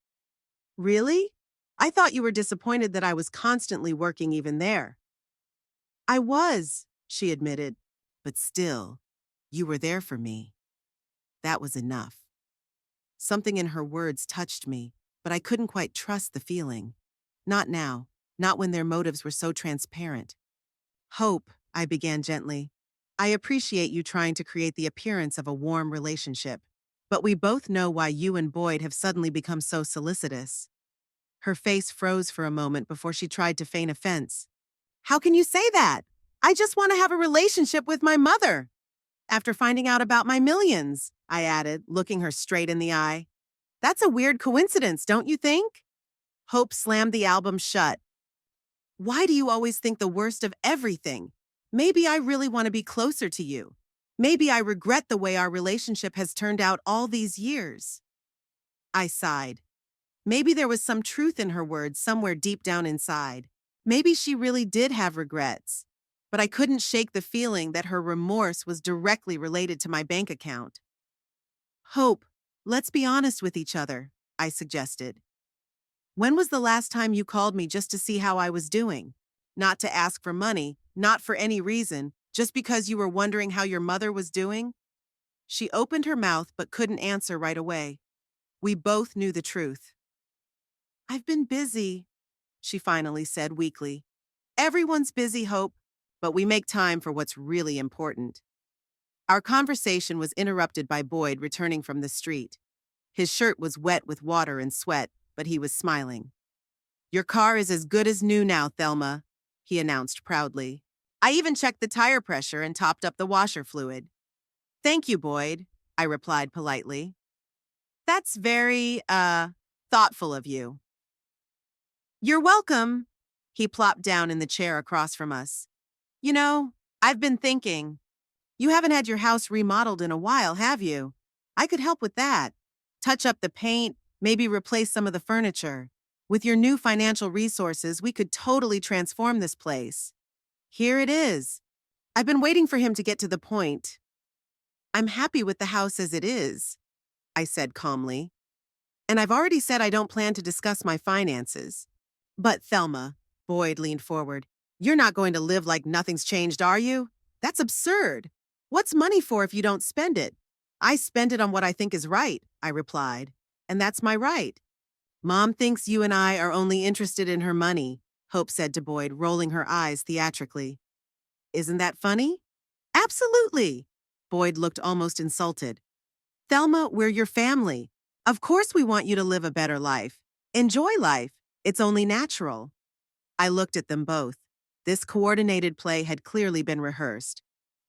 "Really? I thought you were disappointed that I was constantly working even there." "I was," she admitted. "But still, you were there for me." That was enough. Something in her words touched me. but I couldn't quite trust the feeling. Not now, not when their motives were so transparent. Hope, I began gently. I appreciate you trying to create the appearance of a warm relationship, but we both know why you and Boyd have suddenly become so solicitous. Her face froze for a moment before she tried to feign offense. How can you say that? I just want to have a relationship with my mother. After finding out about my millions, I added, looking her straight in the eye. That's a weird coincidence, don't you think? Hope slammed the album shut. Why do you always think the worst of everything? Maybe I really want to be closer to you. Maybe I regret the way our relationship has turned out all these years. I sighed. Maybe there was some truth in her words somewhere deep down inside. Maybe she really did have regrets. But I couldn't shake the feeling that her remorse was directly related to my bank account. Hope, let's be honest with each other, I suggested. When was the last time you called me just to see how I was doing? Not to ask for money, not for any reason, just because you were wondering how your mother was doing? She opened her mouth but couldn't answer right away. We both knew the truth. I've been busy, she finally said weakly. Everyone's busy, Hope, but we make time for what's really important. Our conversation was interrupted by Boyd returning from the street. His shirt was wet with water and sweat, but he was smiling. Your car is as good as new now, Thelma, he announced proudly. I even checked the tire pressure and topped up the washer fluid. Thank you, Boyd, I replied politely. That's very, thoughtful of you. You're welcome. He plopped down in the chair across from us. You know, I've been thinking. You haven't had your house remodeled in a while, have you? I could help with that. Touch up the paint, maybe replace some of the furniture. With your new financial resources, we could totally transform this place. Here it is. I've been waiting for him to get to the point. I'm happy with the house as it is, I said calmly. And I've already said I don't plan to discuss my finances. But Thelma, Boyd leaned forward, you're not going to live like nothing's changed, are you? That's absurd. What's money for if you don't spend it? I spend it on what I think is right, I replied. And that's my right. Mom thinks you and I are only interested in her money, Hope said to Boyd, rolling her eyes theatrically. Isn't that funny? Absolutely. Boyd looked almost insulted. Thelma, we're your family. Of course we want you to live a better life. Enjoy life. It's only natural. I looked at them both. This coordinated play had clearly been rehearsed.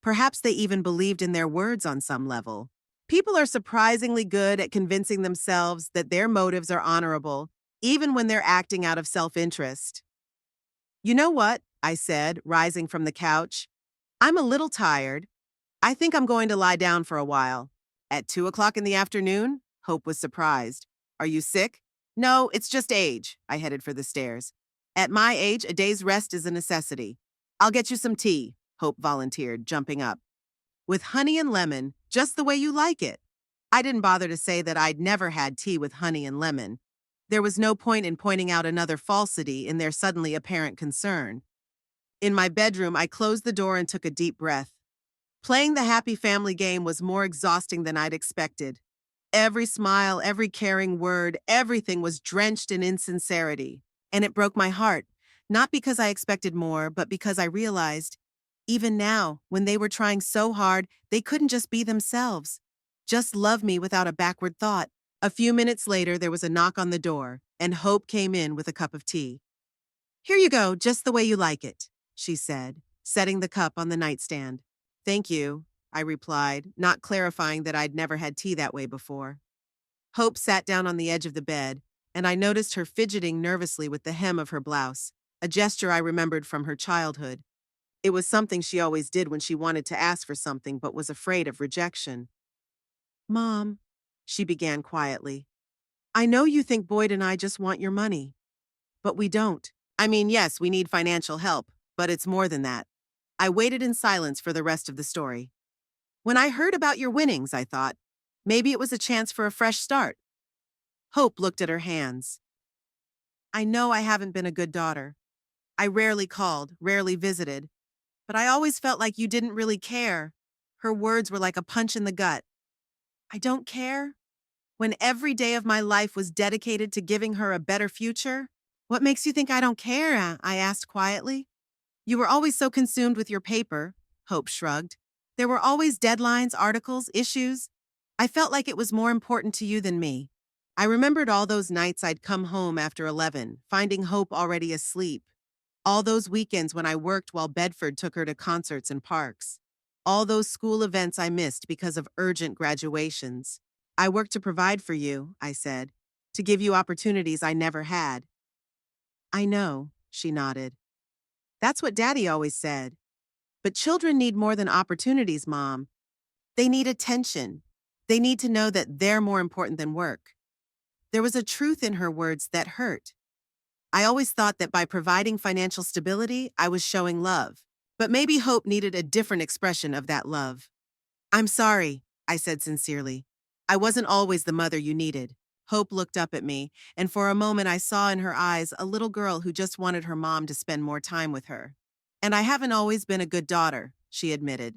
Perhaps they even believed in their words on some level. People are surprisingly good at convincing themselves that their motives are honorable, even when they're acting out of self-interest. You know what? I said, rising from the couch. I'm a little tired. I think I'm going to lie down for a while. At 2 o'clock in the afternoon? Hope was surprised. Are you sick? No, it's just age. I headed for the stairs. At my age, a day's rest is a necessity. I'll get you some tea, Hope volunteered, jumping up. With honey and lemon, just the way you like it. I didn't bother to say that I'd never had tea with honey and lemon. There was no point in pointing out another falsity in their suddenly apparent concern. In my bedroom, I closed the door and took a deep breath. Playing the happy family game was more exhausting than I'd expected. Every smile, every caring word, everything was drenched in insincerity. And it broke my heart, not because I expected more, but because I realized, even now, when they were trying so hard, they couldn't just be themselves. Just love me without a backward thought. A few minutes later, there was a knock on the door, and Hope came in with a cup of tea. Here you go, just the way you like it, she said, setting the cup on the nightstand. Thank you, I replied, not clarifying that I'd never had tea that way before. Hope sat down on the edge of the bed, and I noticed her fidgeting nervously with the hem of her blouse, a gesture I remembered from her childhood. It was something she always did when she wanted to ask for something but was afraid of rejection. Mom, she began quietly, I know you think Boyd and I just want your money. But we don't. I mean, yes, we need financial help, but it's more than that. I waited in silence for the rest of the story. When I heard about your winnings, I thought, maybe it was a chance for a fresh start. Hope looked at her hands. I know I haven't been a good daughter. I rarely called, rarely visited, but I always felt like you didn't really care. Her words were like a punch in the gut. I don't care? when every day of my life was dedicated to giving her a better future? What makes you think I don't care? I asked quietly. You were always so consumed with your paper, Hope shrugged. There were always deadlines, articles, issues. I felt like it was more important to you than me. I remembered all those nights I'd come home after 11, finding Hope already asleep. All those weekends when I worked while Bedford took her to concerts and parks. All those school events I missed because of urgent graduations. I worked to provide for you, I said, to give you opportunities I never had. I know, she nodded. That's what Daddy always said. But children need more than opportunities, Mom. They need attention. They need to know that they're more important than work. There was a truth in her words that hurt. I always thought that by providing financial stability, I was showing love. But maybe Hope needed a different expression of that love. I'm sorry, I said sincerely. I wasn't always the mother you needed. Hope looked up at me, and for a moment I saw in her eyes a little girl who just wanted her mom to spend more time with her. And I haven't always been a good daughter, she admitted.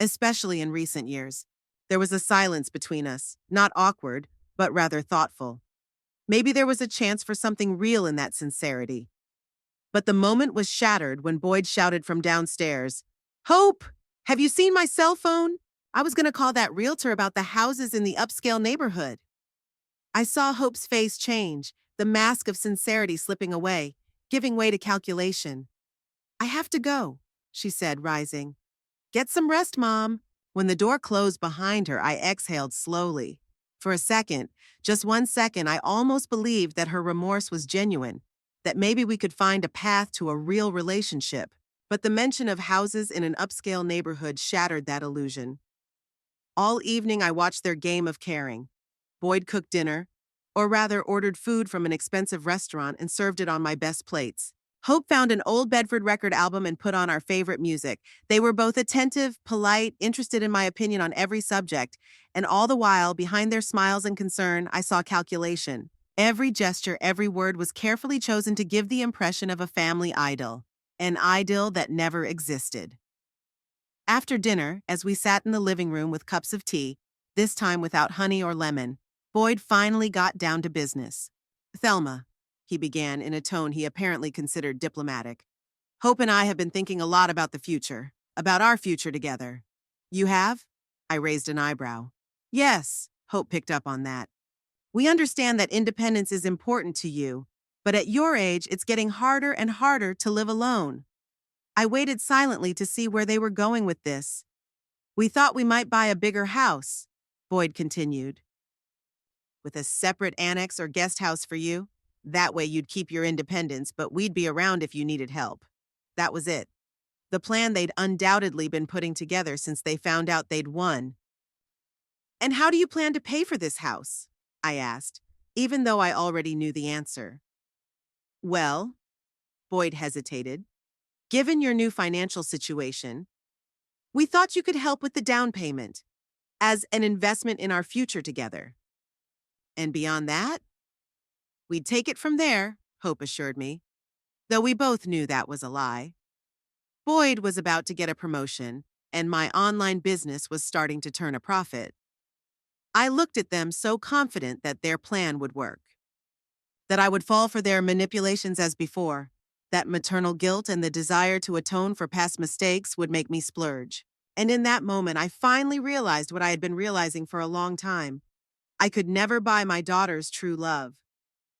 Especially in recent years. There was a silence between us, not awkward, but rather thoughtful. Maybe there was a chance for something real in that sincerity. But the moment was shattered when Boyd shouted from downstairs, Hope, have you seen my cell phone? I was going to call that realtor about the houses in the upscale neighborhood. I saw Hope's face change, the mask of sincerity slipping away, giving way to calculation. I have to go, she said, rising. Get some rest, Mom. When the door closed behind her, I exhaled slowly. For a second, just 1 second, I almost believed that her remorse was genuine, that maybe we could find a path to a real relationship. But the mention of houses in an upscale neighborhood shattered that illusion. All evening, I watched their game of caring. Boyd cooked dinner, or rather ordered food from an expensive restaurant and served it on my best plates. Hope found an old Bedford record album and put on our favorite music. They were both attentive, polite, interested in my opinion on every subject, and all the while, behind their smiles and concern, I saw calculation. Every gesture, every word was carefully chosen to give the impression of a family idyll, an idyll that never existed. After dinner, as we sat in the living room with cups of tea, this time without honey or lemon, Boyd finally got down to business. Thelma, he began in a tone he apparently considered diplomatic. Hope and I have been thinking a lot about the future, about our future together. You have? I raised an eyebrow. Yes, Hope picked up on that. We understand that independence is important to you, but at your age, it's getting harder and harder to live alone. I waited silently to see where they were going with this. We thought we might buy a bigger house, Boyd continued. With a separate annex or guest house for you? That way you'd keep your independence, but we'd be around if you needed help. That was it. The plan they'd undoubtedly been putting together since they found out they'd won. And how do you plan to pay for this house? I asked, even though I already knew the answer. Well, Boyd hesitated. Given your new financial situation, we thought you could help with the down payment as an investment in our future together. And beyond that? We'd take it from there, Hope assured me, though we both knew that was a lie. Boyd was about to get a promotion, and my online business was starting to turn a profit. I looked at them so confident that their plan would work, that I would fall for their manipulations as before, that maternal guilt and the desire to atone for past mistakes would make me splurge. And in that moment, I finally realized what I had been realizing for a long time. I could never buy my daughter's true love.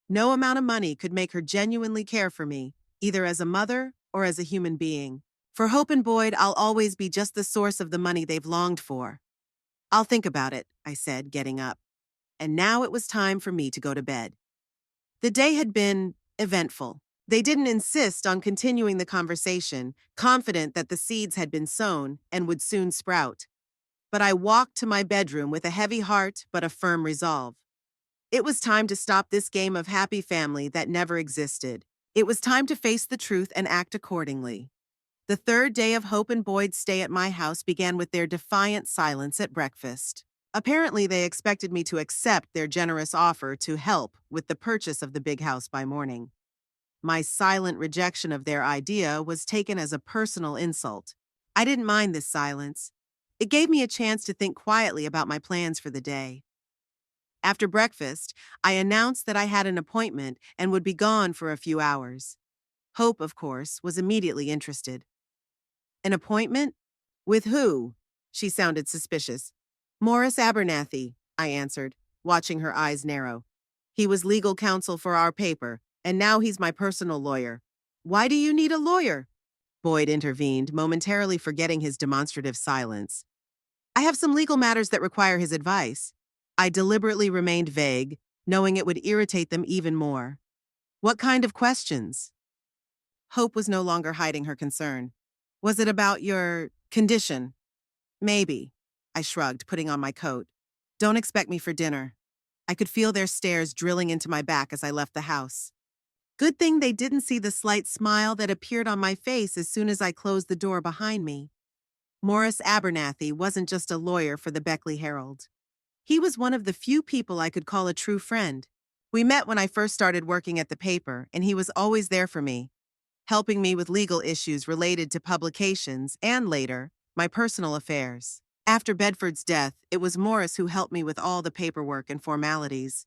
No amount of money could make her genuinely care for me, either as a mother or as a human being. For Hope and Boyd, I'll always be just the source of the money they've longed for. I'll think about it, I said, getting up. And now it was time for me to go to bed. The day had been eventful. They didn't insist on continuing the conversation, confident that the seeds had been sown and would soon sprout. But I walked to my bedroom with a heavy heart but a firm resolve. It was time to stop this game of happy family that never existed. It was time to face the truth and act accordingly. The third day of Hope and Boyd's stay at my house began with their defiant silence at breakfast. Apparently, they expected me to accept their generous offer to help with the purchase of the big house by morning. My silent rejection of their idea was taken as a personal insult. I didn't mind this silence. It gave me a chance to think quietly about my plans for the day. After breakfast, I announced that I had an appointment and would be gone for a few hours. Hope, of course, was immediately interested. An appointment? With who? She sounded suspicious. Morris Abernathy, I answered, watching her eyes narrow. He was legal counsel for our paper, and now he's my personal lawyer. Why do you need a lawyer? Boyd intervened, momentarily forgetting his demonstrative silence. I have some legal matters that require his advice. I deliberately remained vague, knowing it would irritate them even more. What kind of questions? Hope was no longer hiding her concern. Was it about your condition? Maybe. I shrugged, putting on my coat. Don't expect me for dinner. I could feel their stares drilling into my back as I left the house. Good thing they didn't see the slight smile that appeared on my face as soon as I closed the door behind me. Morris Abernathy wasn't just a lawyer for the Beckley Herald. He was one of the few people I could call a true friend. We met when I first started working at the paper, and he was always there for me, helping me with legal issues related to publications and, later, my personal affairs. After Bedford's death, it was Morris who helped me with all the paperwork and formalities.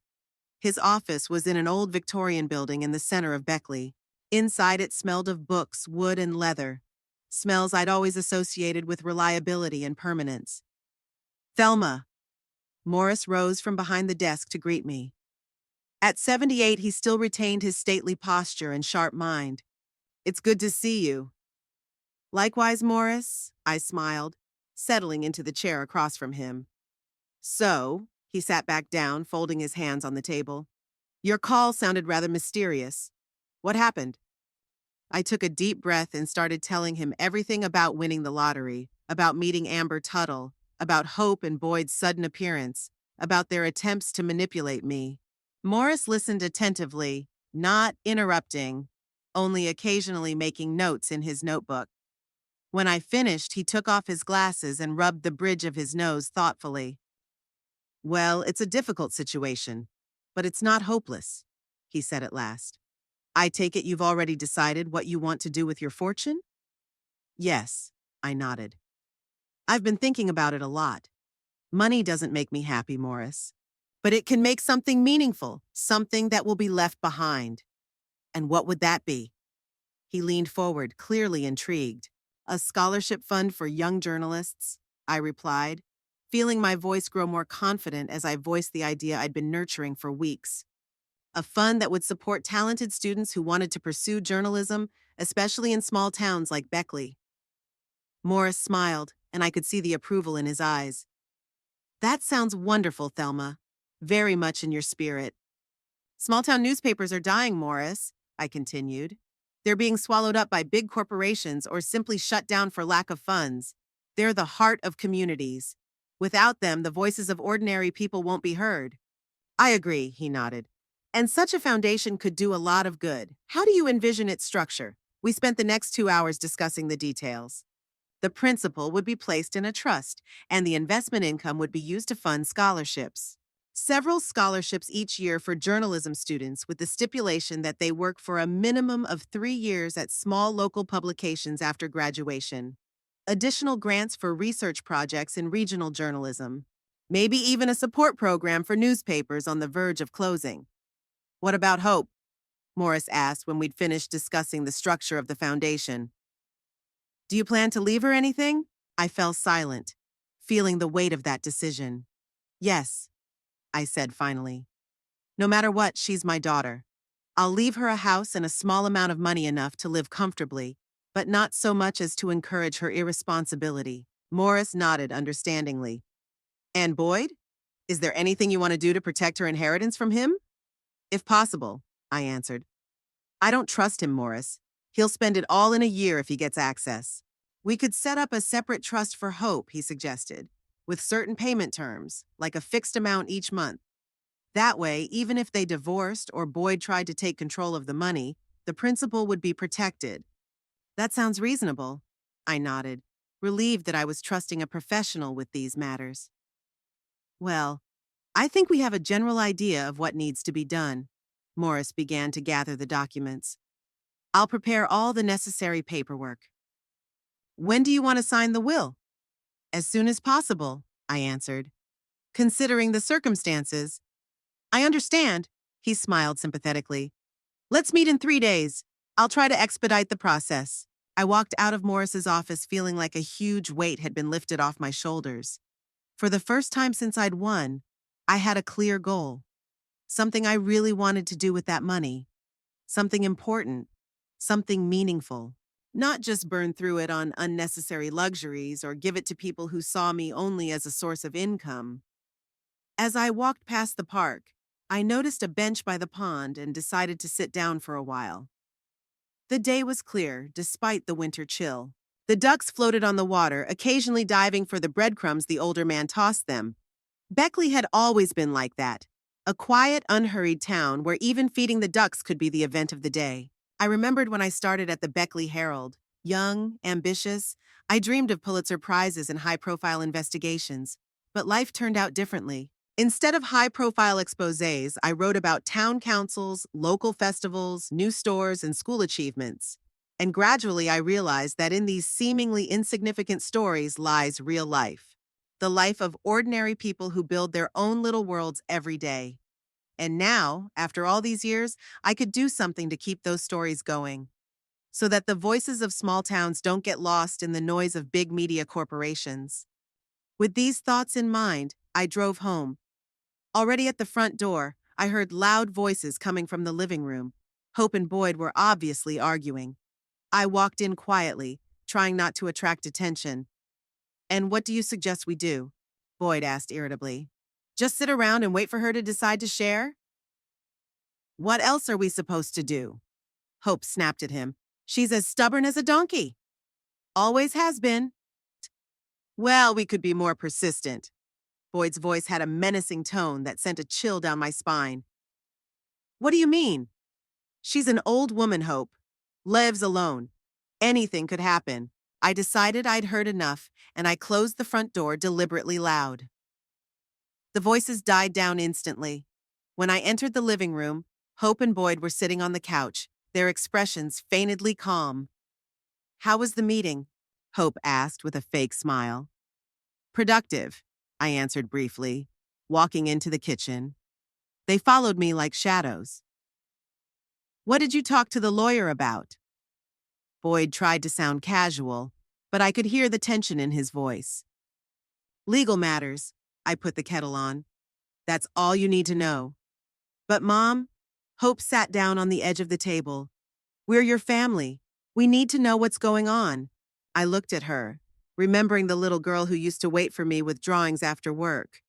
His office was in an old Victorian building in the center of Beckley. Inside it smelled of books, wood, and leather, smells I'd always associated with reliability and permanence. Thelma. Morris rose from behind the desk to greet me. At 78, he still retained his stately posture and sharp mind. It's good to see you. Likewise, Morris, I smiled, settling into the chair across from him. So, he sat back down, folding his hands on the table. Your call sounded rather mysterious. What happened? I took a deep breath and started telling him everything about winning the lottery, about meeting Amber Tuttle, about Hope and Boyd's sudden appearance, about their attempts to manipulate me. Morris listened attentively, not interrupting, only occasionally making notes in his notebook. When I finished, he took off his glasses and rubbed the bridge of his nose thoughtfully. Well, it's a difficult situation, but it's not hopeless, he said at last. I take it you've already decided what you want to do with your fortune? Yes, I nodded. I've been thinking about it a lot. Money doesn't make me happy, Morris. But it can make something meaningful, something that will be left behind. And what would that be? He leaned forward, clearly intrigued. A scholarship fund for young journalists, I replied, feeling my voice grow more confident as I voiced the idea I'd been nurturing for weeks. A fund that would support talented students who wanted to pursue journalism, especially in small towns like Beckley. Morris smiled, and I could see the approval in his eyes. That sounds wonderful, Thelma. Very much in your spirit. Small-town newspapers are dying, Morris, I continued. They're being swallowed up by big corporations or simply shut down for lack of funds. They're the heart of communities. Without them, the voices of ordinary people won't be heard. I agree, he nodded. And such a foundation could do a lot of good. How do you envision its structure? We spent the next 2 hours discussing the details. The principal would be placed in a trust, and the investment income would be used to fund scholarships. Several scholarships each year for journalism students with the stipulation that they work for a minimum of 3 years at small local publications after graduation. Additional grants for research projects in regional journalism. Maybe even a support program for newspapers on the verge of closing. What about Hope? Morris asked when we'd finished discussing the structure of the foundation. Do you plan to leave her anything? I fell silent, feeling the weight of that decision. Yes, I said finally. No matter what, she's my daughter. I'll leave her a house and a small amount of money enough to live comfortably, but not so much as to encourage her irresponsibility. Morris nodded understandingly. And Boyd? Is there anything you want to do to protect her inheritance from him? If possible, I answered. I don't trust him, Morris. He'll spend it all in a year if he gets access. We could set up a separate trust for Hope, he suggested, with certain payment terms, like a fixed amount each month. That way, even if they divorced or Boyd tried to take control of the money, the principal would be protected. That sounds reasonable, I nodded, relieved that I was trusting a professional with these matters. Well, I think we have a general idea of what needs to be done. Morris began to gather the documents. I'll prepare all the necessary paperwork. When do you want to sign the will? As soon as possible, I answered. Considering the circumstances, I understand. He smiled sympathetically. Let's meet in 3 days. I'll try to expedite the process. I walked out of Morris's office feeling like a huge weight had been lifted off my shoulders. For the first time since I'd won, I had a clear goal. Something I really wanted to do with that money. Something important. Something meaningful. Not just burn through it on unnecessary luxuries or give it to people who saw me only as a source of income. As I walked past the park, I noticed a bench by the pond and decided to sit down for a while. The day was clear, despite the winter chill. The ducks floated on the water, occasionally diving for the breadcrumbs the older man tossed them. Beckley had always been like that. A quiet, unhurried town where even feeding the ducks could be the event of the day. I remembered when I started at the Beckley Herald. Young, ambitious, I dreamed of Pulitzer Prizes and high-profile investigations. But life turned out differently. Instead of high-profile exposés, I wrote about town councils, local festivals, new stores, and school achievements. And gradually I realized that in these seemingly insignificant stories lies real life. The life of ordinary people who build their own little worlds every day. And now, after all these years, I could do something to keep those stories going, so that the voices of small towns don't get lost in the noise of big media corporations. With these thoughts in mind, I drove home. Already at the front door, I heard loud voices coming from the living room. Hope and Boyd were obviously arguing. I walked in quietly, trying not to attract attention. "And what do you suggest we do?" Boyd asked irritably. "Just sit around and wait for her to decide to share?" "What else are we supposed to do?" Hope snapped at him. "She's as stubborn as a donkey. Always has been." "Well, we could be more persistent." Boyd's voice had a menacing tone that sent a chill down my spine. "What do you mean?" "She's an old woman, Hope. Lives alone. Anything could happen." I decided I'd heard enough, and I closed the front door deliberately loud. The voices died down instantly. When I entered the living room, Hope and Boyd were sitting on the couch, their expressions feignedly calm. "How was the meeting?" Hope asked with a fake smile. "Productive," I answered briefly, walking into the kitchen. They followed me like shadows. "What did you talk to the lawyer about?" Boyd tried to sound casual, but I could hear the tension in his voice. "Legal matters." I put the kettle on. "That's all you need to know." "But Mom," Hope sat down on the edge of the table. "We're your family. We need to know what's going on." I looked at her, remembering the little girl who used to wait for me with drawings after work.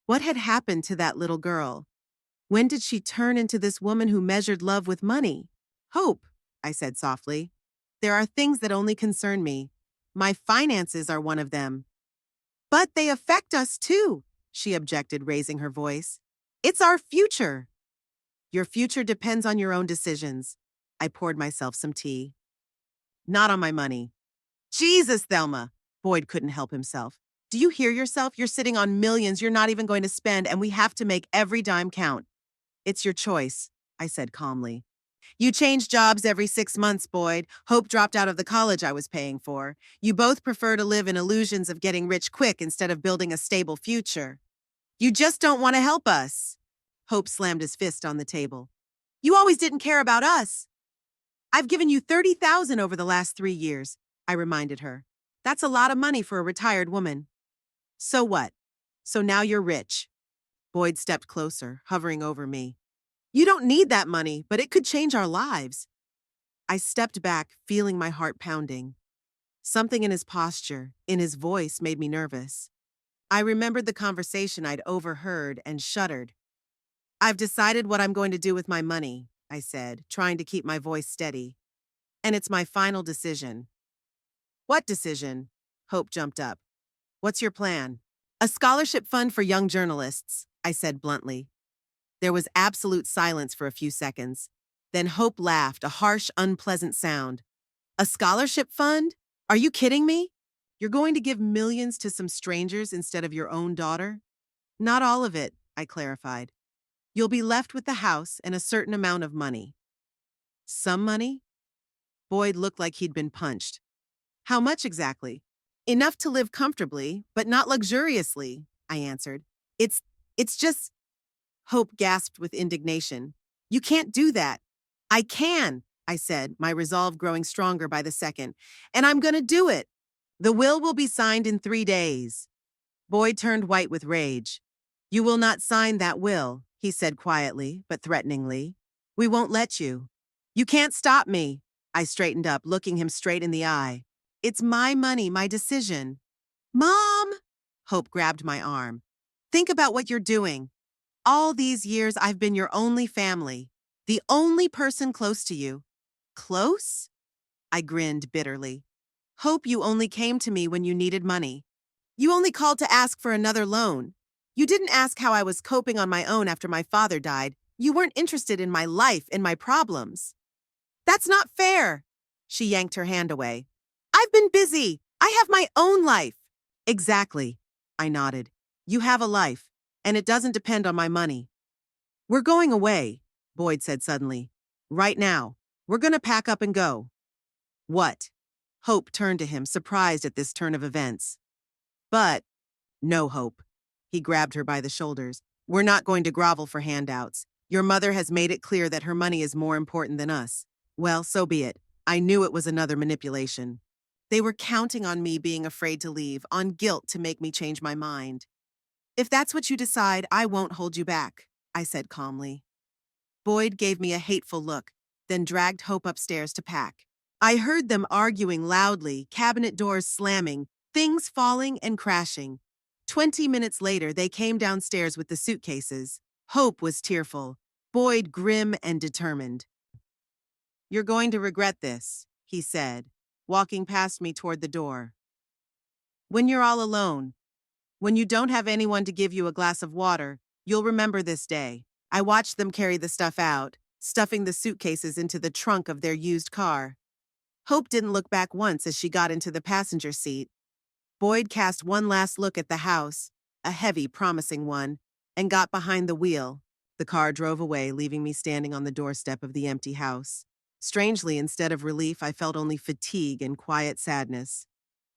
What had happened to that little girl? When did she turn into this woman who measured love with money? "Hope," I said softly, "there are things that only concern me. My finances are one of them." "But they affect us too," she objected, raising her voice. "It's our future." "Your future depends on your own decisions." I poured myself some tea. "Not on my money." "Jesus, Thelma!" Boyd couldn't help himself. "Do you hear yourself? You're sitting on millions you're not even going to spend, and we have to make every dime count." "It's your choice," I said calmly. "You change jobs every 6 months, Boyd. Hope dropped out of the college I was paying for. You both prefer to live in illusions of getting rich quick instead of building a stable future. You just don't want to help us." Hope slammed his fist on the table. "You always didn't care about us." "I've given you $30,000 over the last 3 years, I reminded her. "That's a lot of money for a retired woman." "So what? So now you're rich." Boyd stepped closer, hovering over me. "You don't need that money, but it could change our lives." I stepped back, feeling my heart pounding. Something in his posture, in his voice, made me nervous. I remembered the conversation I'd overheard and shuddered. "I've decided what I'm going to do with my money," I said, trying to keep my voice steady. "And it's my final decision." "What decision?" Hope jumped up. "What's your plan?" "A scholarship fund for young journalists," I said bluntly. There was absolute silence for a few seconds. Then Hope laughed, a harsh, unpleasant sound. "A scholarship fund? Are you kidding me? You're going to give millions to some strangers instead of your own daughter?" "Not all of it," I clarified. "You'll be left with the house and a certain amount of money." "Some money?" Boyd looked like he'd been punched. "How much exactly?" "Enough to live comfortably, but not luxuriously," I answered. It's just Hope gasped with indignation. You can't do that. I can, I said, my resolve growing stronger by the second. And I'm gonna do it. The will be signed in 3 days. Boyd turned white with rage. You will not sign that will, he said quietly, but threateningly. We won't let you. You can't stop me. I straightened up, looking him straight in the eye. It's my money, my decision. Mom! Hope grabbed my arm. Think about what you're doing. All these years I've been your only family, the only person close to you. Close? I grinned bitterly. Hope you only came to me when you needed money. You only called to ask for another loan. You didn't ask how I was coping on my own after my father died. You weren't interested in my life and my problems. That's not fair. She yanked her hand away. I've been busy. I have my own life. Exactly. I nodded. You have a life, and it doesn't depend on my money. We're going away, Boyd said suddenly. Right now. We're gonna pack up and go. What? Hope turned to him, surprised at this turn of events. But, no, Hope. He grabbed her by the shoulders. We're not going to grovel for handouts. Your mother has made it clear that her money is more important than us. Well, so be it. I knew it was another manipulation. They were counting on me being afraid to leave, on guilt to make me change my mind. If that's what you decide, I won't hold you back, I said calmly. Boyd gave me a hateful look, then dragged Hope upstairs to pack. I heard them arguing loudly, cabinet doors slamming, things falling and crashing. 20 minutes later, they came downstairs with the suitcases. Hope was tearful, Boyd grim and determined. You're going to regret this, he said, walking past me toward the door. When you're all alone, when you don't have anyone to give you a glass of water, you'll remember this day. I watched them carry the stuff out, stuffing the suitcases into the trunk of their used car. Hope didn't look back once as she got into the passenger seat. Boyd cast one last look at the house, a heavy, promising one, and got behind the wheel. The car drove away, leaving me standing on the doorstep of the empty house. Strangely, instead of relief, I felt only fatigue and quiet sadness.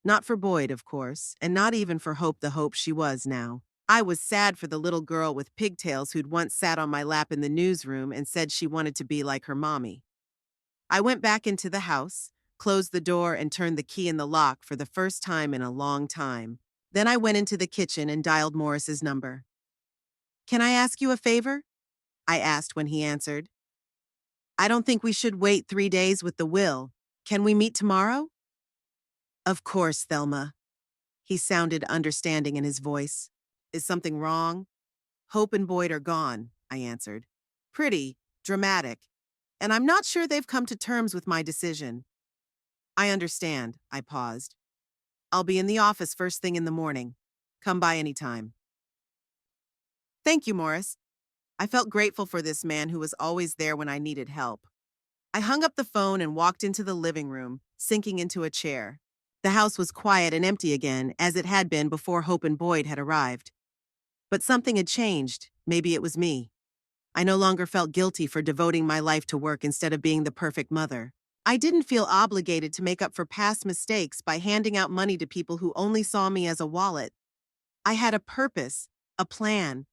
Not for Boyd, of course, and not even for Hope, the Hope she was now. I was sad for the little girl with pigtails who'd once sat on my lap in the newsroom and said she wanted to be like her mommy. I went back into the house, closed the door, and turned the key in the lock for the first time in a long time. Then I went into the kitchen and dialed Morris's number. Can I ask you a favor? I asked when he answered. I don't think we should wait 3 days with the will. Can we meet tomorrow? Of course, Thelma. He sounded understanding in his voice. Is something wrong? Hope and Boyd are gone, I answered. Pretty dramatic. And I'm not sure they've come to terms with my decision. I understand, I paused. I'll be in the office first thing in the morning. Come by any time. Thank you, Morris. I felt grateful for this man who was always there when I needed help. I hung up the phone and walked into the living room, sinking into a chair. The house was quiet and empty again, as it had been before Hope and Boyd had arrived. But something had changed. Maybe it was me. I no longer felt guilty for devoting my life to work instead of being the perfect mother. I didn't feel obligated to make up for past mistakes by handing out money to people who only saw me as a wallet. I had a purpose, a plan,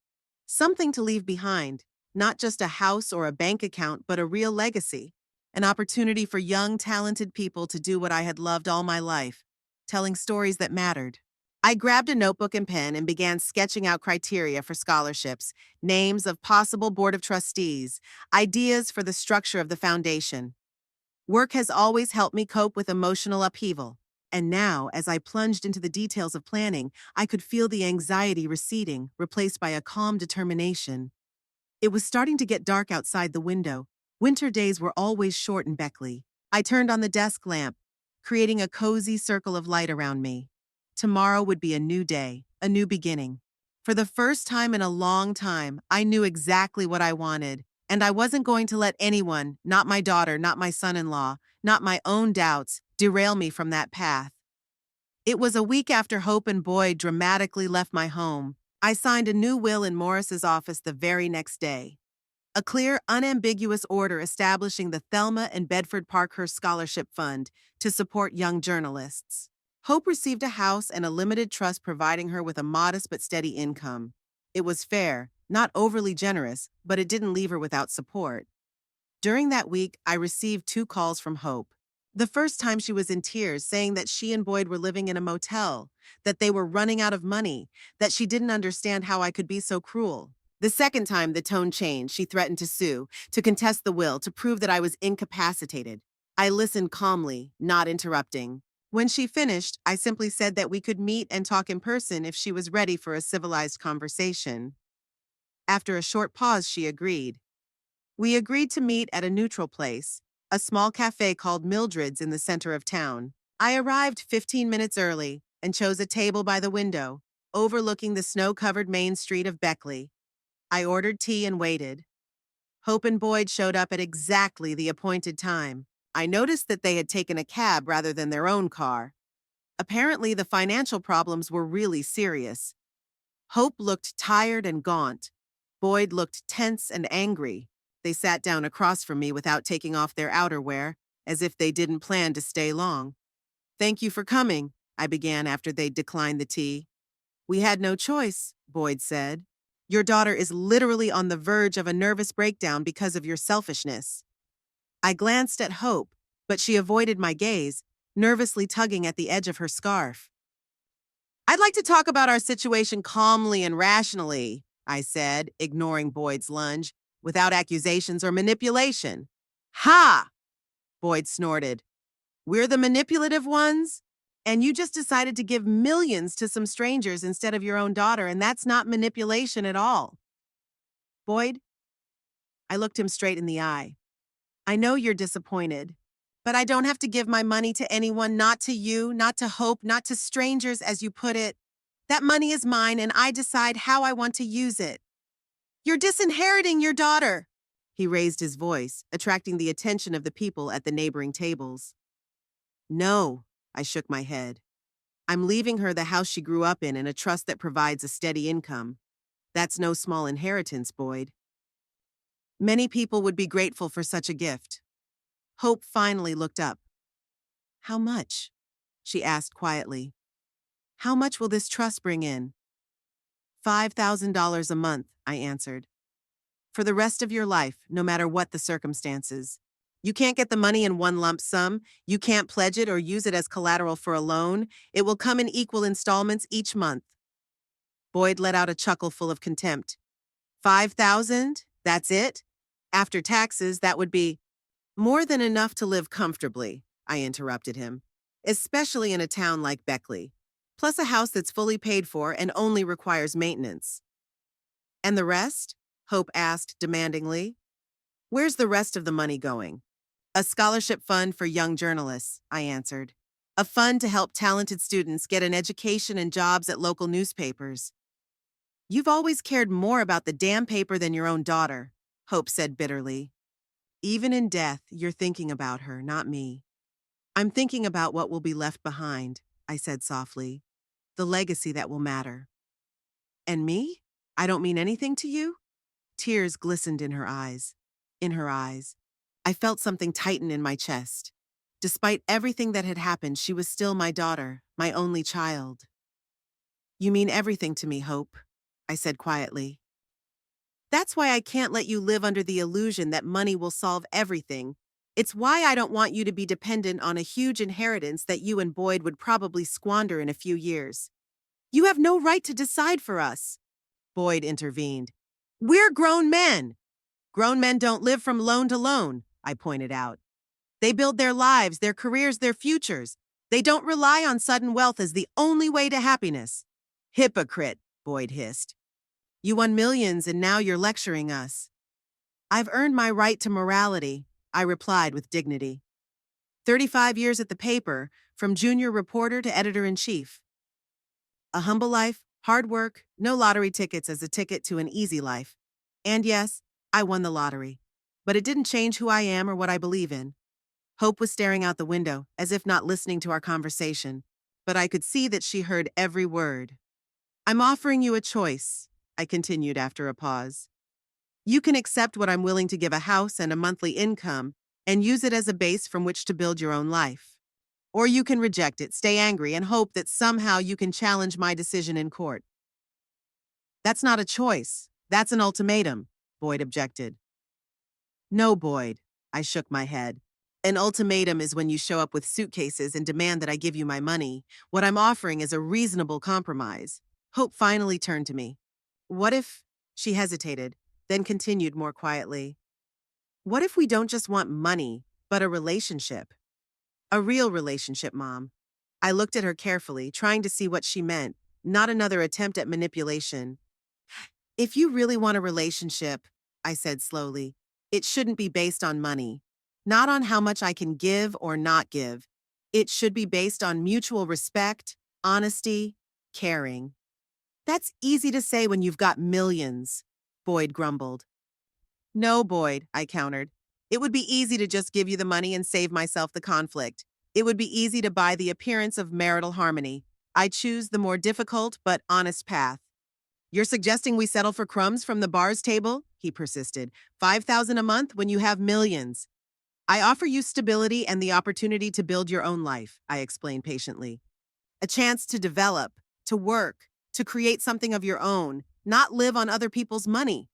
something to leave behind, not just a house or a bank account, but a real legacy, an opportunity for young, talented people to do what I had loved all my life, telling stories that mattered. I grabbed a notebook and pen and began sketching out criteria for scholarships, names of possible board of trustees, ideas for the structure of the foundation. Work has always helped me cope with emotional upheaval, and now, as I plunged into the details of planning, I could feel the anxiety receding, replaced by a calm determination. It was starting to get dark outside the window. Winter days were always short in Beckley. I turned on the desk lamp, creating a cozy circle of light around me. Tomorrow would be a new day, a new beginning. For the first time in a long time, I knew exactly what I wanted, and I wasn't going to let anyone, not my daughter, not my son-in-law, not my own doubts, derail me from that path. It was a week after Hope and Boyd dramatically left my home. I signed a new will in Morris's office the very next day. A clear, unambiguous order establishing the Thelma and Bedford Parkhurst Scholarship Fund to support young journalists. Hope received a house and a limited trust providing her with a modest but steady income. It was fair, Not overly generous, but it didn't leave her without support. During that week, I received 2 calls from Hope. The first time she was in tears, saying that she and Boyd were living in a motel, that they were running out of money, that she didn't understand how I could be so cruel. The second time, the tone changed. She threatened to sue, to contest the will, to prove that I was incapacitated. I listened calmly, not interrupting. When she finished, I simply said that we could meet and talk in person if she was ready for a civilized conversation. After a short pause, she agreed. We agreed to meet at a neutral place, a small cafe called Mildred's in the center of town. I arrived 15 minutes early and chose a table by the window, overlooking the snow-covered main street of Beckley. I ordered tea and waited. Hope and Boyd showed up at exactly the appointed time. I noticed that they had taken a cab rather than their own car. Apparently, the financial problems were really serious. Hope looked tired and gaunt. Boyd looked tense and angry. They sat down across from me without taking off their outerwear, as if they didn't plan to stay long. "Thank you for coming," I began after they'd declined the tea. "We had no choice," Boyd said. "Your daughter is literally on the verge of a nervous breakdown because of your selfishness." I glanced at Hope, but she avoided my gaze, nervously tugging at the edge of her scarf. "I'd like to talk about our situation calmly and rationally," I said, ignoring Boyd's lunge, "without accusations or manipulation." "Ha!" Boyd snorted. "We're the manipulative ones? And you just decided to give millions to some strangers instead of your own daughter, and that's not manipulation at all." "Boyd," I looked him straight in the eye, "I know you're disappointed, but I don't have to give my money to anyone, not to you, not to Hope, not to strangers, as you put it. That money is mine, and I decide how I want to use it. You're disinheriting your daughter." He raised his voice, attracting the attention of the people at the neighboring tables. "No," I shook my head. "I'm leaving her the house she grew up in and a trust that provides a steady income. That's no small inheritance, Boyd. Many people would be grateful for such a gift." Hope finally looked up. "How much?" she asked quietly. "How much will this trust bring in?" $5,000 a month, I answered. "For the rest of your life, no matter what the circumstances. You can't get the money in one lump sum. You can't pledge it or use it as collateral for a loan. It will come in equal installments each month." Boyd let out a chuckle full of contempt. "5,000? That's it? After taxes, that would be—" "More than enough to live comfortably," I interrupted him, "especially in a town like Beckley. Plus a house that's fully paid for and only requires maintenance." "And the rest?" Hope asked demandingly. "Where's the rest of the money going?" "A scholarship fund for young journalists," I answered. "A fund to help talented students get an education and jobs at local newspapers." "You've always cared more about the damn paper than your own daughter," Hope said bitterly. "Even in death, you're thinking about her, not me." "I'm thinking about what will be left behind," I said softly. "The legacy that will matter." "And me? I don't mean anything to you?" Tears glistened in her eyes. I felt something tighten in my chest. Despite everything that had happened, she was still my daughter, my only child. "You mean everything to me, Hope," I said quietly. "That's why I can't let you live under the illusion that money will solve everything. It's why I don't want you to be dependent on a huge inheritance that you and Boyd would probably squander in a few years." "You have no right to decide for us," Boyd intervened. "We're grown men." "Grown men don't live from loan to loan," I pointed out. "They build their lives, their careers, their futures. They don't rely on sudden wealth as the only way to happiness." "Hypocrite," Boyd hissed. "You won millions and now you're lecturing us." "I've earned my right to morality," I replied with dignity. 35 years at the paper, from junior reporter to editor-in-chief. A humble life, hard work, no lottery tickets as a ticket to an easy life. And yes, I won the lottery. But it didn't change who I am or what I believe in. Hope was staring out the window, as if not listening to our conversation, but I could see that she heard every word. "I'm offering you a choice," I continued after a pause. "You can accept what I'm willing to give, a house and a monthly income, and use it as a base from which to build your own life. Or you can reject it, stay angry, and hope that somehow you can challenge my decision in court." "That's not a choice," That's an ultimatum, Boyd objected. No, Boyd, I shook my head. An ultimatum is when you show up with suitcases and demand that I give you my money. What I'm offering is a reasonable compromise. Hope finally turned to me. What if, she hesitated, then continued more quietly. What if we don't just want money, but a relationship? A real relationship, Mom. I looked at her carefully, trying to see what she meant, not another attempt at manipulation. If you really want a relationship, I said slowly, it shouldn't be based on money. Not on how much I can give or not give. It should be based on mutual respect, honesty, caring. That's easy to say when you've got millions, Boyd grumbled. No, Boyd, I countered. It would be easy to just give you the money and save myself the conflict. It would be easy to buy the appearance of marital harmony. I choose the more difficult but honest path. You're suggesting we settle for crumbs from the bar's table? He persisted. 5,000 a month when you have millions. I offer you stability and the opportunity to build your own life, I explained patiently. A chance to develop, to work, to create something of your own, not live on other people's money.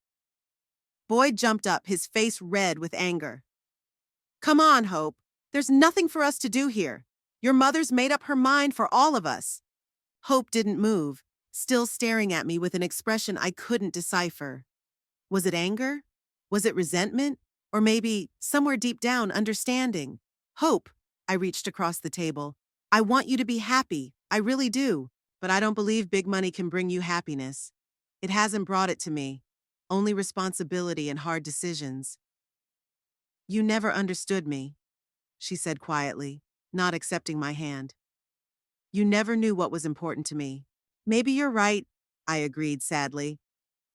Boyd jumped up, his face red with anger. Come on, Hope. There's nothing for us to do here. Your mother's made up her mind for all of us. Hope didn't move, still staring at me with an expression I couldn't decipher. Was it anger? Was it resentment? Or maybe, somewhere deep down, understanding? Hope, I reached across the table. I want you to be happy. I really do. But I don't believe big money can bring you happiness. It hasn't brought it to me. Only responsibility and hard decisions. You never understood me, she said quietly, not accepting my hand. You never knew what was important to me. Maybe you're right, I agreed sadly.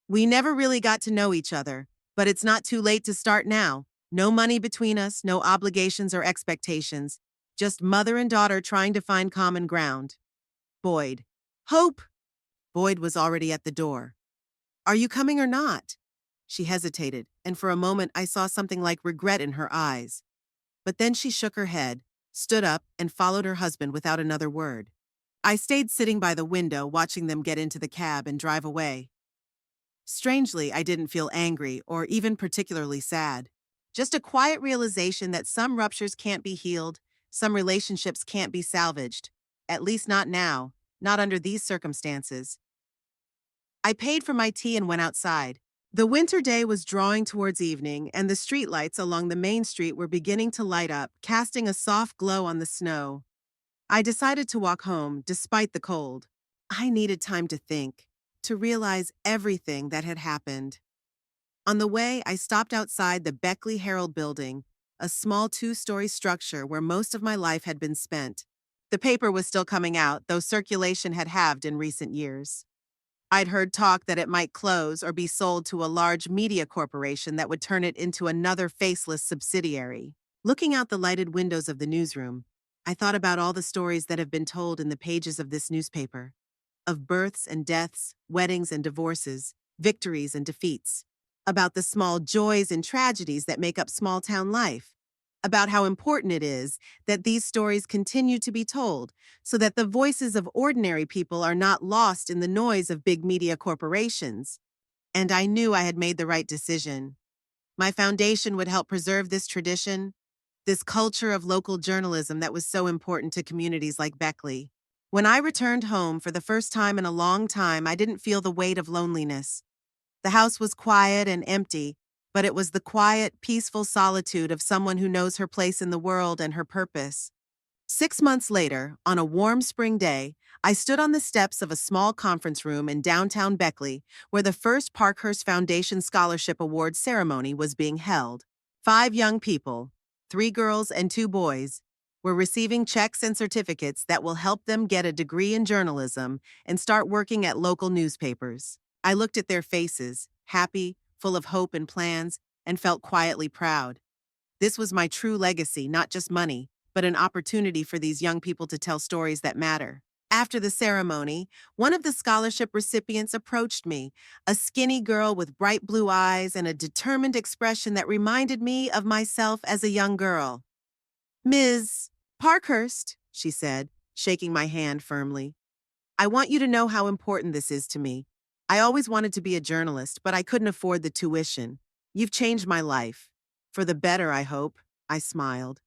We never really got to know each other, but it's not too late to start now. No money between us, no obligations or expectations. Just mother and daughter trying to find common ground. Boyd. Hope! Boyd was already at the door. Are you coming or not? She hesitated, and for a moment I saw something like regret in her eyes. But then she shook her head, stood up, and followed her husband without another word. I stayed sitting by the window, watching them get into the cab and drive away. Strangely, I didn't feel angry or even particularly sad. Just a quiet realization that some ruptures can't be healed, some relationships can't be salvaged. At least not now, not under these circumstances. I paid for my tea and went outside. The winter day was drawing towards evening, and the streetlights along the main street were beginning to light up, casting a soft glow on the snow. I decided to walk home, despite the cold. I needed time to think, to realize everything that had happened. On the way, I stopped outside the Beckley Herald building, a small two-story structure where most of my life had been spent. The paper was still coming out, though circulation had halved in recent years. I'd heard talk that it might close or be sold to a large media corporation that would turn it into another faceless subsidiary. Looking out the lighted windows of the newsroom, I thought about all the stories that have been told in the pages of this newspaper. Of births and deaths, weddings and divorces, victories and defeats. About the small joys and tragedies that make up small-town life. About how important it is that these stories continue to be told so that the voices of ordinary people are not lost in the noise of big media corporations. And I knew I had made the right decision. My foundation would help preserve this tradition, this culture of local journalism that was so important to communities like Beckley. When I returned home for the first time in a long time, I didn't feel the weight of loneliness. The house was quiet and empty, but it was the quiet, peaceful solitude of someone who knows her place in the world and her purpose. 6 months later, on a warm spring day, I stood on the steps of a small conference room in downtown Beckley, where the first Parkhurst Foundation Scholarship Award ceremony was being held. 5 young people, 3 girls and 2 boys, were receiving checks and certificates that will help them get a degree in journalism and start working at local newspapers. I looked at their faces, happy, full of hope and plans, and felt quietly proud. This was my true legacy, not just money, but an opportunity for these young people to tell stories that matter. After the ceremony, one of the scholarship recipients approached me, a skinny girl with bright blue eyes and a determined expression that reminded me of myself as a young girl. Ms. Parkhurst, she said, shaking my hand firmly. I want you to know how important this is to me. I always wanted to be a journalist, but I couldn't afford the tuition. You've changed my life. For the better, I hope. I smiled.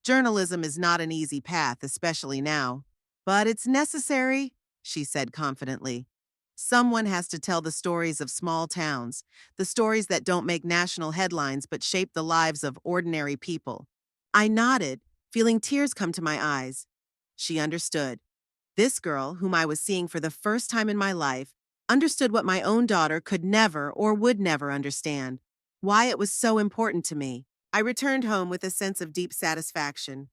Journalism is not an easy path, especially now. But it's necessary, she said confidently. Someone has to tell the stories of small towns, the stories that don't make national headlines but shape the lives of ordinary people. I nodded, feeling tears come to my eyes. She understood. This girl, whom I was seeing for the first time in my life, understood what my own daughter could never or would never understand. Why it was so important to me. I returned home with a sense of deep satisfaction.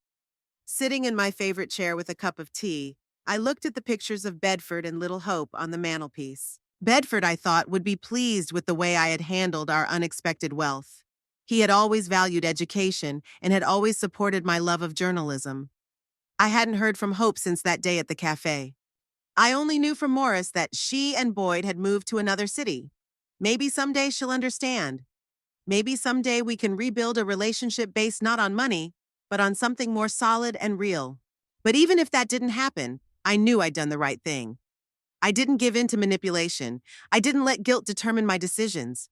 Sitting in my favorite chair with a cup of tea, I looked at the pictures of Bedford and Little Hope on the mantelpiece. Bedford, I thought, would be pleased with the way I had handled our unexpected wealth. He had always valued education and had always supported my love of journalism. I hadn't heard from Hope since that day at the cafe. I only knew from Morris that she and Boyd had moved to another city. Maybe someday she'll understand. Maybe someday we can rebuild a relationship based not on money, but on something more solid and real. But even if that didn't happen, I knew I'd done the right thing. I didn't give in to manipulation. I didn't let guilt determine my decisions.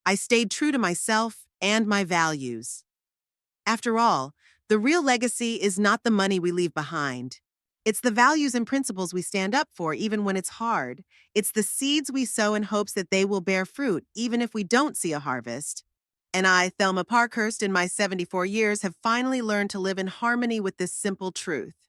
I stayed true to myself and my values. After all, the real legacy is not the money we leave behind. It's the values and principles we stand up for even when it's hard. It's the seeds we sow in hopes that they will bear fruit even if we don't see a harvest. And I, Thelma Parkhurst, in my 74 years, have finally learned to live in harmony with this simple truth.